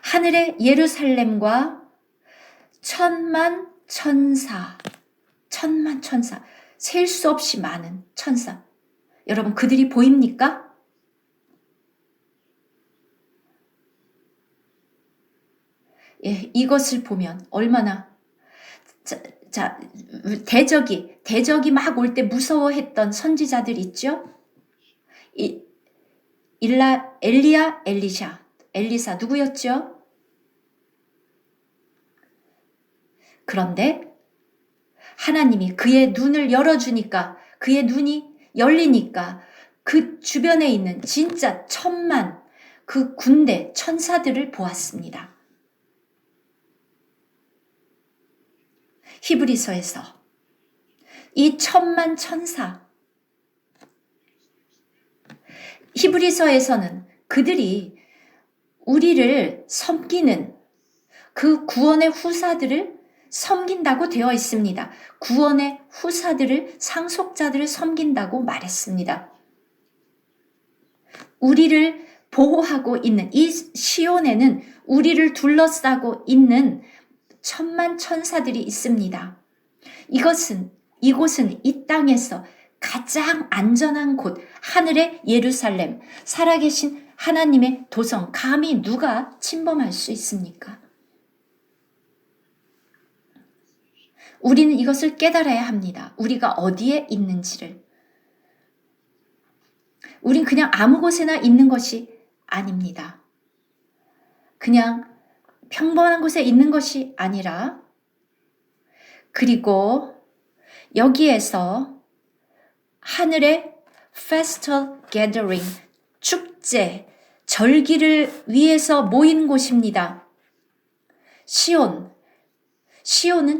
하늘의 예루살렘과 천만 천사, 셀 수 없이 많은 천사. 여러분, 그들이 보입니까? 예, 이것을 보면 얼마나, 자, 대적이 막 올 때 무서워했던 선지자들 있죠? 엘리야, 엘리사 누구였죠? 그런데 하나님이 그의 눈을 열어주니까, 그의 눈이 열리니까 그 주변에 있는 진짜 천만 그 군대 천사들을 보았습니다. 히브리서에서 이 천만 천사, 히브리서에서는 그들이 우리를 섬기는 그 구원의 후사들을 섬긴다고 되어 있습니다. 구원의 후사들을, 상속자들을 섬긴다고 말했습니다. 우리를 보호하고 있는 이 시온에는 우리를 둘러싸고 있는 천만 천사들이 있습니다. 이곳은 이 땅에서 가장 안전한 곳, 하늘의 예루살렘, 살아계신 하나님의 도성, 감히 누가 침범할 수 있습니까? 우리는 이것을 깨달아야 합니다. 우리가 어디에 있는지를. 우린 그냥 아무 곳에나 있는 것이 아닙니다. 그냥 평범한 곳에 있는 것이 아니라 그리고 여기에서 하늘의 Festival Gathering, 축제, 절기를 위해서 모인 곳입니다. 시온은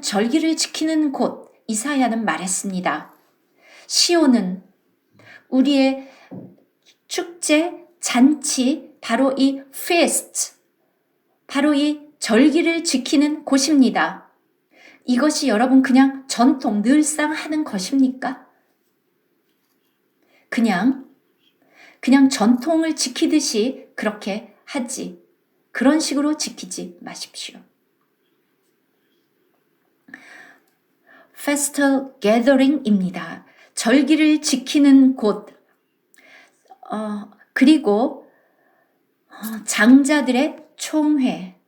절기를 지키는 곳, 이사야는 말했습니다. 시온은 우리의 축제, 잔치, 바로 이 feast, 바로 이 절기를 지키는 곳입니다. 이것이 여러분 그냥 전통, 늘상 하는 것입니까? 그냥 전통을 지키듯이 그렇게 하지. 그런 식으로 지키지 마십시오. Festival Gathering입니다. 절기를 지키는 곳. 그리고 장자들의 총회.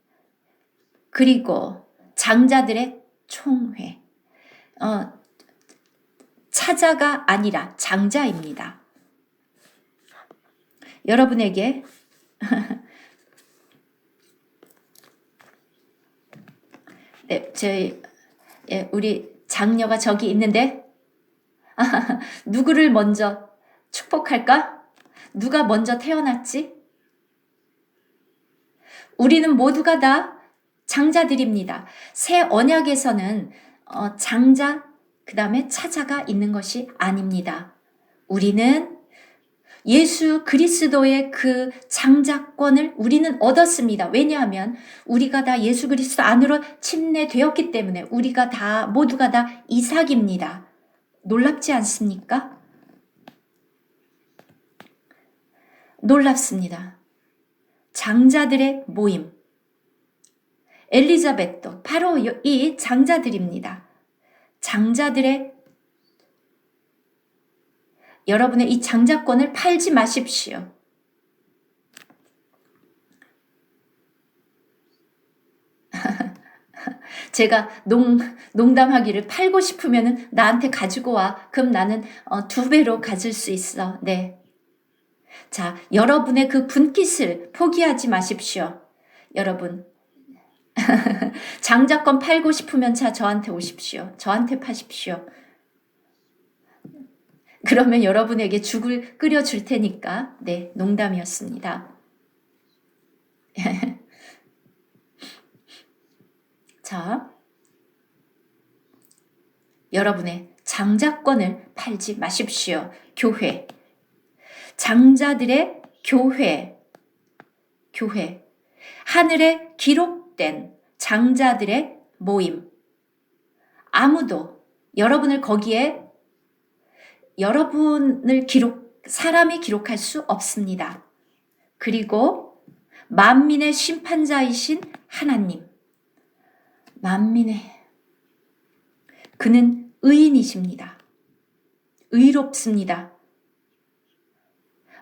그리고 장자들의 총회. 차자가 아니라 장자입니다. 여러분에게 네, 우리 장녀가 저기 있는데 누구를 먼저 축복할까? 누가 먼저 태어났지? 우리는 모두가 다 장자들입니다. 새 언약에서는 장자, 그 다음에 차자가 있는 것이 아닙니다. 우리는 예수 그리스도의 그 장자권을 우리는 얻었습니다. 왜냐하면 우리가 다 예수 그리스도 안으로 침례되었기 때문에 우리가 다 모두가 다 이삭입니다. 놀랍지 않습니까? 놀랍습니다. 장자들의 모임. 엘리자벳도 바로 이 장자들입니다. 장자들의 여러분의 이 장자권을 팔지 마십시오. 제가 농담하기를 팔고 싶으면 나한테 가지고 와. 그럼 나는 2배로 가질 수 있어. 네. 자, 여러분의 그 분깃을 포기하지 마십시오. 여러분. 장자권 팔고 싶으면 저한테 오십시오. 저한테 파십시오. 그러면 여러분에게 죽을 끓여줄 테니까. 네, 농담이었습니다. 자, 여러분의 장자권을 팔지 마십시오. 교회. 장자들의 교회. 하늘에 기록된 장자들의 모임. 아무도 여러분을 거기에 사람이 기록할 수 없습니다. 그리고 만민의 심판자이신 하나님. 그는 의인이십니다. 의롭습니다.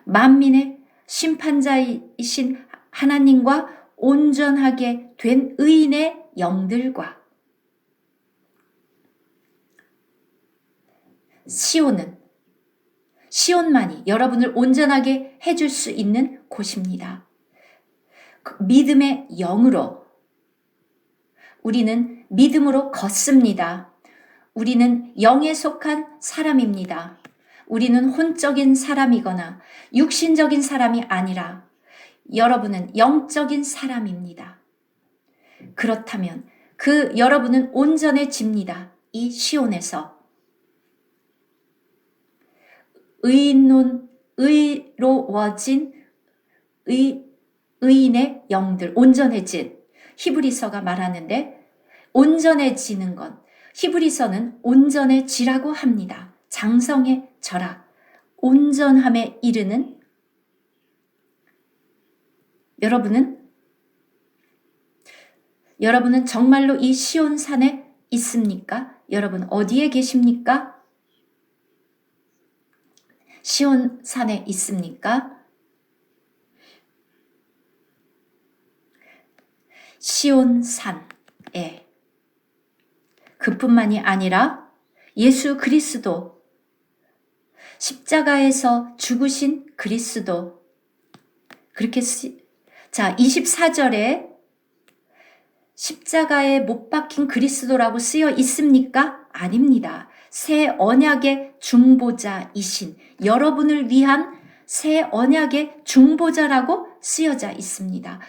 만민의 심판자이신 하나님과 온전하게 된 의인의 영들과 시온만이 여러분을 온전하게 해줄 수 있는 곳입니다. 믿음의 영으로 우리는 믿음으로 걷습니다. 우리는 영에 속한 사람입니다. 우리는 혼적인 사람이거나 육신적인 사람이 아니라 여러분은 영적인 사람입니다. 그렇다면 여러분은 온전해집니다. 이 시온에서. 의로워진 의인의 영들, 온전해진. 히브리서가 말하는데 온전해지는 것. 히브리서는 온전해지라고 합니다. 장성해져라. 온전함에 이르는 여러분은 정말로 이 시온산에 있습니까? 여러분 어디에 계십니까? 시온산에 있습니까? 시온산에 그뿐만이 아니라 예수 그리스도, 십자가에서 죽으신 그리스도, 그렇게 자, 24절에 십자가에 못 박힌 그리스도라고 쓰여 있습니까? 아닙니다. 새 언약의 중보자이신 여러분을 위한 새 언약의 중보자라고 쓰여져 있습니다.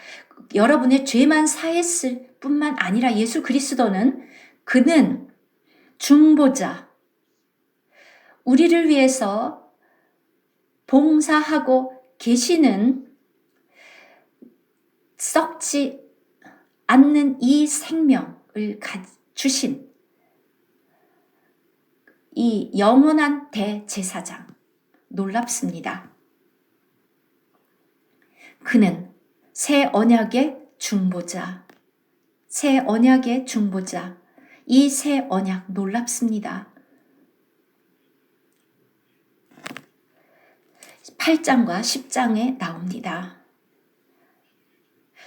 여러분의 죄만 사했을 뿐만 아니라 예수 그리스도는 그는 중보자, 우리를 위해서 봉사하고 계시는 썩지 않는 이 생명을 주신 이 영원한 대제사장, 놀랍습니다. 그는 새 언약의 중보자, 새 언약의 중보자, 이 새 언약 놀랍습니다. 8장과 10장에 나옵니다.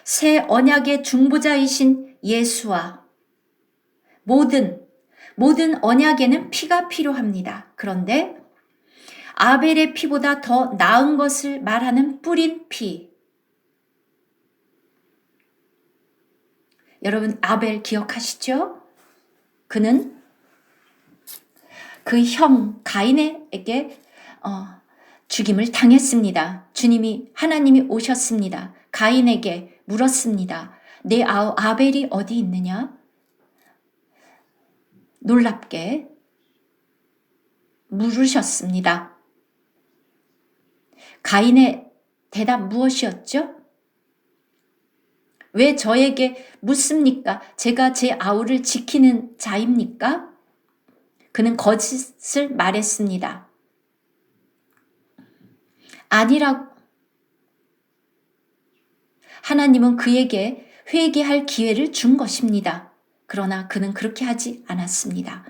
새 언약의 중보자이신 예수와 모든 언약에는 피가 필요합니다. 그런데 아벨의 피보다 더 나은 것을 말하는 뿌린 피. 여러분 아벨 기억하시죠? 그는 그 형 가인에게 죽임을 당했습니다. 하나님이 오셨습니다. 가인에게 물었습니다. 내 아벨이 어디 있느냐? 놀랍게 물으셨습니다. 가인의 대답 무엇이었죠? 왜 저에게 묻습니까? 제가 제 아우를 지키는 자입니까? 그는 거짓을 말했습니다. 아니라고. 하나님은 그에게 회개할 기회를 준 것입니다. 그러나 그는 그렇게 하지 않았습니다.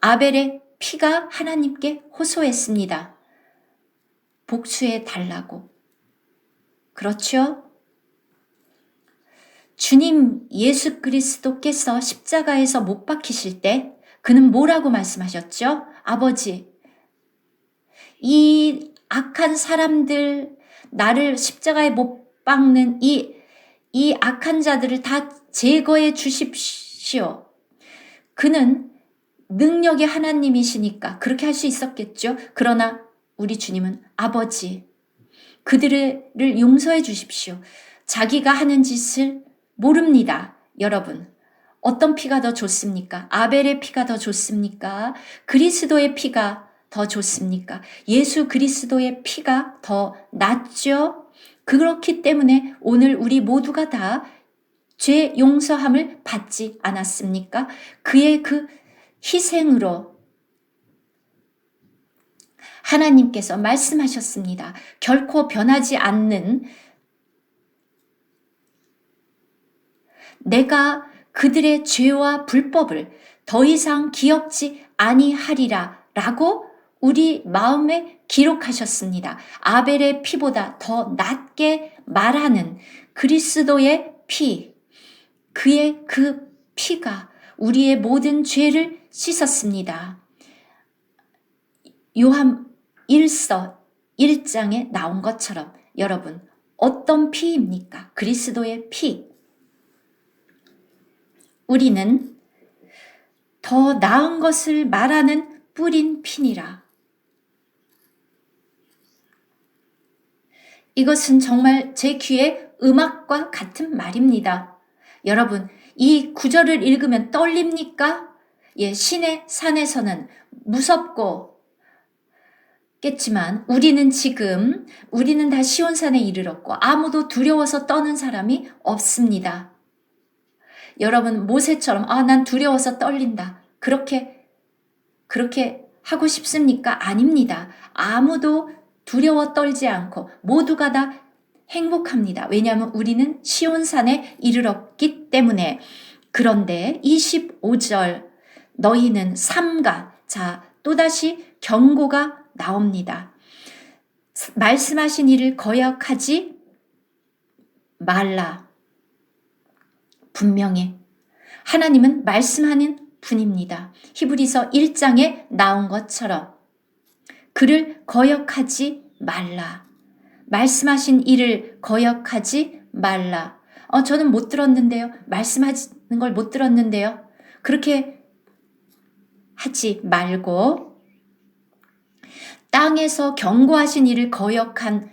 아벨의 피가 하나님께 호소했습니다. 복수해 달라고. 그렇죠? 주님 예수 그리스도께서 십자가에서 못 박히실 때 그는 뭐라고 말씀하셨죠? 아버지, 이 악한 사람들, 나를 십자가에 못 박는 이 악한 자들을 다 제거해 주십시오. 그는 능력의 하나님이시니까 그렇게 할 수 있었겠죠. 그러나 우리 주님은 아버지, 그들을 용서해 주십시오. 자기가 하는 짓을 모릅니다. 여러분, 어떤 피가 더 좋습니까? 아벨의 피가 더 좋습니까? 그리스도의 피가 더 좋습니까? 예수 그리스도의 피가 더 낫죠? 그렇기 때문에 오늘 우리 모두가 다 죄 용서함을 받지 않았습니까? 그의 그 희생으로 하나님께서 말씀하셨습니다. 결코 변하지 않는 내가 그들의 죄와 불법을 더 이상 기억지 아니하리라 라고 우리 마음에 기록하셨습니다. 아벨의 피보다 더 낫게 말하는 그리스도의 피, 그의 그 피가 우리의 모든 죄를 씻었습니다. 요한 1서 1장에 나온 것처럼 여러분 어떤 피입니까? 그리스도의 피. 우리는 더 나은 것을 말하는 뿌린 피니라. 이것은 정말 제 귀에 음악과 같은 말입니다. 여러분, 이 구절을 읽으면 떨립니까? 예, 신의 산에서는 무섭고 겠지만 우리는 다 시온산에 이르렀고 아무도 두려워서 떠는 사람이 없습니다. 여러분 모세처럼 난 두려워서 떨린다. 그렇게 하고 싶습니까? 아닙니다. 아무도 두려워 떨지 않고 모두가 다 행복합니다. 왜냐하면 우리는 시온산에 이르렀기 때문에. 그런데 25절 너희는 삼가. 자, 또다시 경고가 나옵니다. 말씀하신 일을 거역하지 말라. 분명히 하나님은 말씀하는 분입니다. 히브리서 1장에 나온 것처럼 그를 거역하지 말라. 말씀하신 일을 거역하지 말라. 저는 못 들었는데요. 말씀하시는 걸 못 들었는데요. 그렇게 하지 말고 땅에서 경고하신 일을 거역한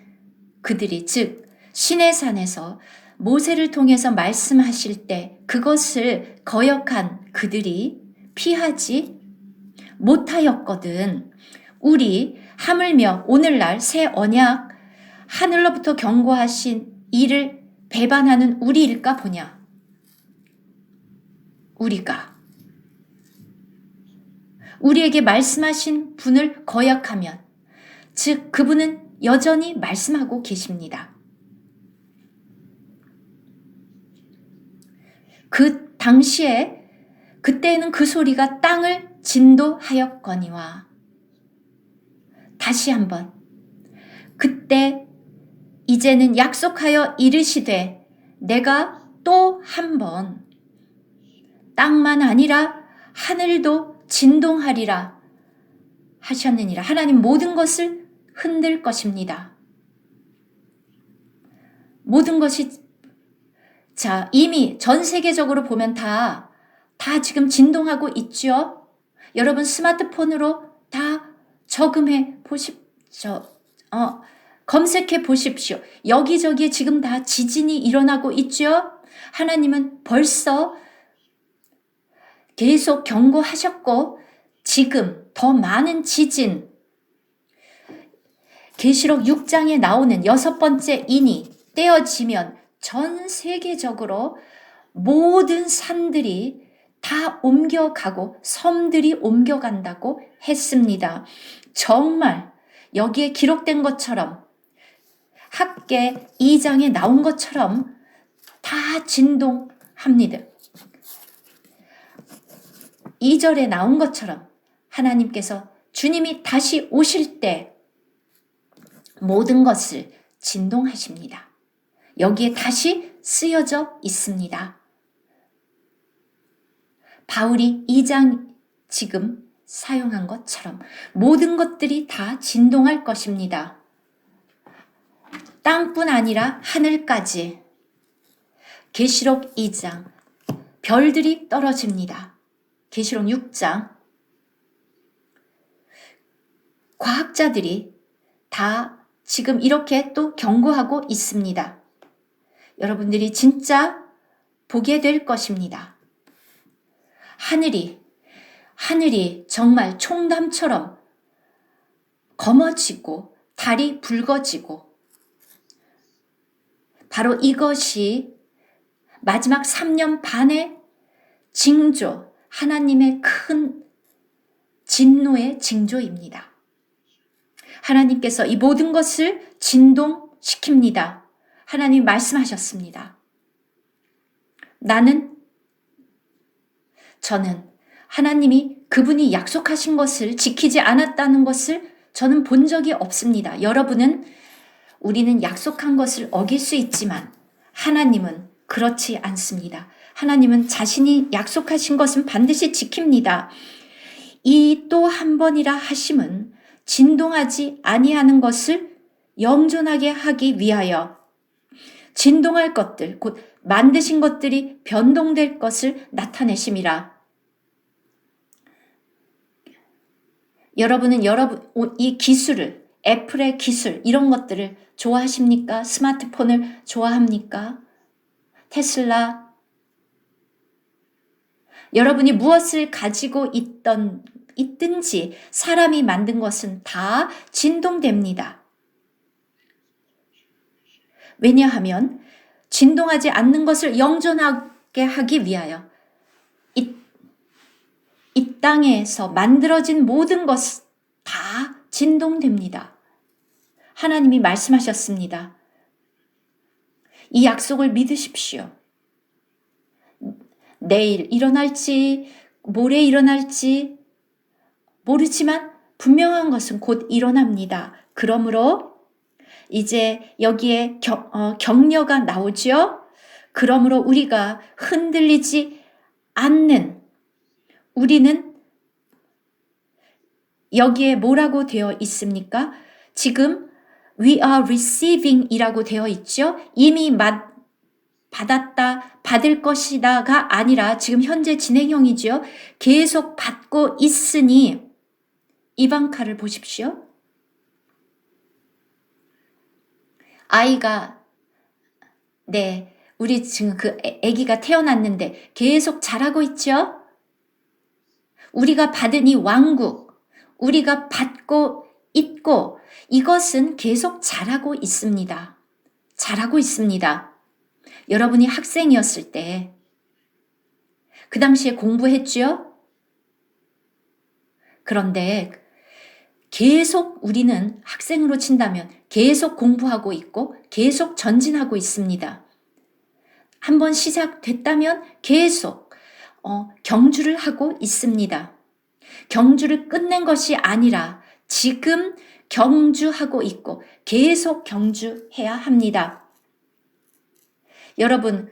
그들이, 즉 시내산에서 모세를 통해서 말씀하실 때 그것을 거역한 그들이 피하지 못하였거든. 우리 하물며 오늘날 새 언약 하늘로부터 경고하신 일을 배반하는 우리일까 보냐. 우리에게 말씀하신 분을 거역하면, 즉 그분은 여전히 말씀하고 계십니다. 그 당시에 그때에는 그 소리가 땅을 진도하였거니와. 다시 한번, 그때 이제는 약속하여 이르시되 내가 또 한 번 땅만 아니라 하늘도 진동하리라 하셨느니라. 하나님 모든 것을 흔들 것입니다. 모든 것이 이미 전 세계적으로 보면 다 지금 진동하고 있죠. 여러분 스마트폰으로 다 저금해 보십시오. 검색해 보십시오. 여기저기에 지금 다 지진이 일어나고 있죠. 하나님은 벌써 계속 경고하셨고 지금 더 많은 지진, 계시록 6장에 나오는 6번째 인이 떼어지면 전 세계적으로 모든 산들이 다 옮겨가고 섬들이 옮겨간다고 했습니다. 정말 여기에 기록된 것처럼, 학계 2장에 나온 것처럼 다 진동합니다. 2절에 나온 것처럼 하나님께서 주님이 다시 오실 때 모든 것을 진동하십니다. 여기에 다시 쓰여져 있습니다. 바울이 2장 지금 사용한 것처럼 모든 것들이 다 진동할 것입니다. 땅뿐 아니라 하늘까지. 계시록 2장 별들이 떨어집니다. 계시록 6장 과학자들이 다 지금 이렇게 또 경고하고 있습니다. 여러분들이 진짜 보게 될 것입니다. 하늘이 정말 총담처럼 검어지고 달이 붉어지고, 바로 이것이 마지막 3년 반의 징조, 하나님의 큰 진노의 징조입니다. 하나님께서 이 모든 것을 진동시킵니다. 하나님 말씀하셨습니다. 저는 하나님이 그분이 약속하신 것을 지키지 않았다는 것을 저는 본 적이 없습니다. 우리는 약속한 것을 어길 수 있지만 하나님은 그렇지 않습니다. 하나님은 자신이 약속하신 것은 반드시 지킵니다. 이 또 한 번이라 하심은 진동하지 아니하는 것을 영존하게 하기 위하여 진동할 것들, 곧 만드신 것들이 변동될 것을 나타내심이라. 여러분은 이 기술을, 애플의 기술, 이런 것들을 좋아하십니까? 스마트폰을 좋아합니까? 테슬라. 여러분이 무엇을 가지고 있든지 사람이 만든 것은 다 진동됩니다. 왜냐하면 진동하지 않는 것을 영존하게 하기 위하여 이 땅에서 만들어진 모든 것 다 진동됩니다. 하나님이 말씀하셨습니다. 이 약속을 믿으십시오. 내일 일어날지 모레 일어날지 모르지만 분명한 것은 곧 일어납니다. 그러므로 이제 여기에 격려가 나오죠. 그러므로 우리가 흔들리지 않는, 우리는 여기에 뭐라고 되어 있습니까? 지금 we are receiving 이라고 되어 있죠. 이미 받았다, 받을 것이다가 아니라 지금 현재 진행형이죠. 계속 받고 있으니 이방카를 보십시오. 아이가 네, 우리 지금 그 아기가 태어났는데 계속 자라고 있죠. 우리가 받은 이 왕국, 우리가 받고 있고 이것은 계속 자라고 있습니다. 자라고 있습니다. 여러분이 학생이었을 때 그 당시에 공부했죠? 그런데 계속 우리는 학생으로 친다면 계속 공부하고 있고 계속 전진하고 있습니다. 한번 시작됐다면 계속 경주를 하고 있습니다. 경주를 끝낸 것이 아니라 지금 경주하고 있고 계속 경주해야 합니다. 여러분,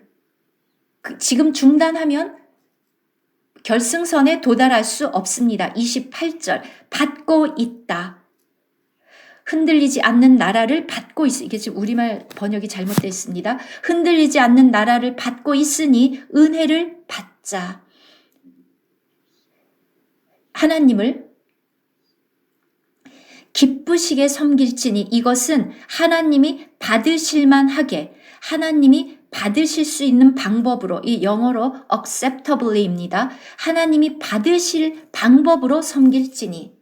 지금 중단하면 결승선에 도달할 수 없습니다. 28절 받고 있다. 흔들리지 않는 나라를 받고 이게 지금 우리말 번역이 잘못되어 있습니다. 흔들리지 않는 나라를 받고 있으니 은혜를 받자. 하나님을 기쁘시게 섬길지니 이것은 하나님이 받으실만 하게 하나님이 받으실 수 있는 방법으로 이 영어로 acceptably입니다. 하나님이 받으실 방법으로 섬길지니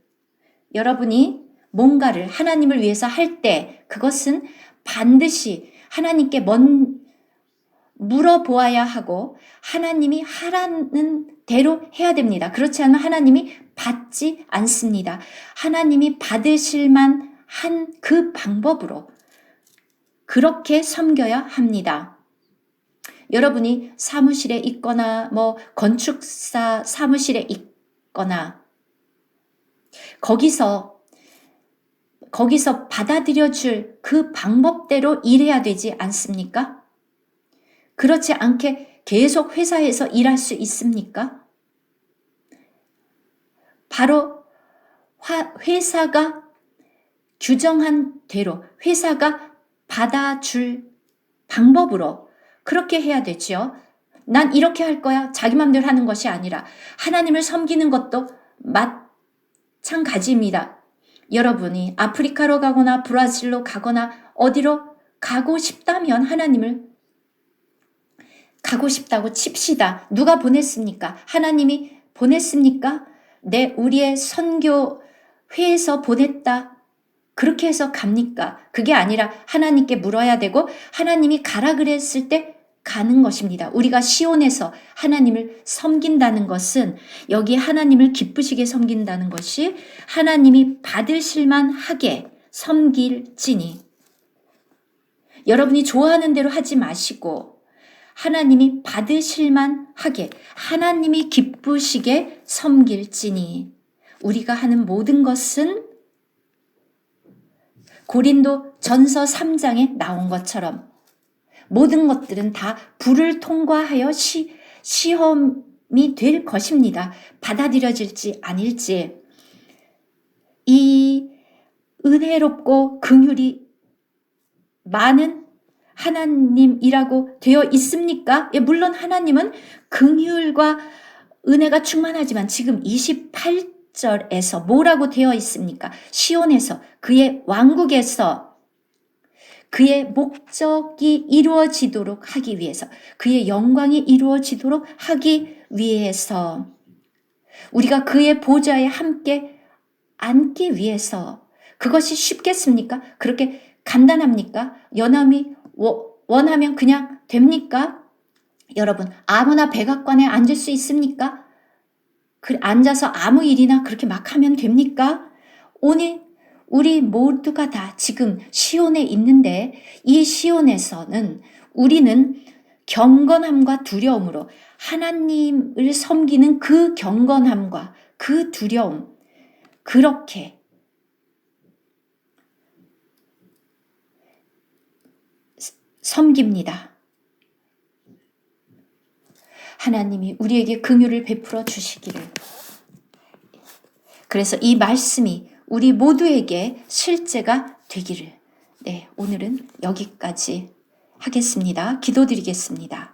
여러분이 뭔가를 하나님을 위해서 할 때 그것은 반드시 하나님께 물어보아야 하고 하나님이 하라는 대로 해야 됩니다. 그렇지 않으면 하나님이 받지 않습니다. 하나님이 받으실만 한 그 방법으로 그렇게 섬겨야 합니다. 여러분이 사무실에 있거나 건축사 사무실에 있거나 거기서 받아들여줄 그 방법대로 일해야 되지 않습니까? 그렇지 않게 계속 회사에서 일할 수 있습니까? 바로 회사가 규정한 대로 회사가 받아줄 방법으로 그렇게 해야 되죠. 난 이렇게 할 거야. 자기 맘대로 하는 것이 아니라 하나님을 섬기는 것도 마찬가지입니다. 여러분이 아프리카로 가거나 브라질로 가거나 어디로 가고 싶다면 하나님을 가고 싶다고 칩시다. 누가 보냈습니까? 하나님이 보냈습니까? 우리의 선교회에서 보냈다. 그렇게 해서 갑니까? 그게 아니라 하나님께 물어야 되고 하나님이 가라 그랬을 때 가는 것입니다. 우리가 시온에서 하나님을 섬긴다는 것은 여기 하나님을 기쁘시게 섬긴다는 것이 하나님이 받으실만 하게 섬길지니 여러분이 좋아하는 대로 하지 마시고 하나님이 받으실만 하게 하나님이 기쁘시게 섬길지니 우리가 하는 모든 것은 고린도 전서 3장에 나온 것처럼 모든 것들은 다 불을 통과하여 시험이 될 것입니다. 받아들여질지 아닐지. 이 은혜롭고 긍휼이 많은 하나님이라고 되어 있습니까? 예, 물론 하나님은 긍휼과 은혜가 충만하지만 지금 28절에서 뭐라고 되어 있습니까? 시온에서 그의 왕국에서 그의 목적이 이루어지도록 하기 위해서 그의 영광이 이루어지도록 하기 위해서 우리가 그의 보좌에 함께 앉기 위해서 그것이 쉽겠습니까? 그렇게 간단합니까? 연함이 원하면 그냥 됩니까? 여러분 아무나 백악관에 앉을 수 있습니까? 앉아서 아무 일이나 그렇게 막 하면 됩니까? 오늘 우리 모두가 다 지금 시온에 있는데 이 시온에서는 우리는 경건함과 두려움으로 하나님을 섬기는 그 경건함과 그 두려움 그렇게 섬깁니다. 하나님이 우리에게 긍휼을 베풀어 주시기를. 그래서 이 말씀이 우리 모두에게 실제가 되기를 네, 오늘은 여기까지 하겠습니다. 기도드리겠습니다.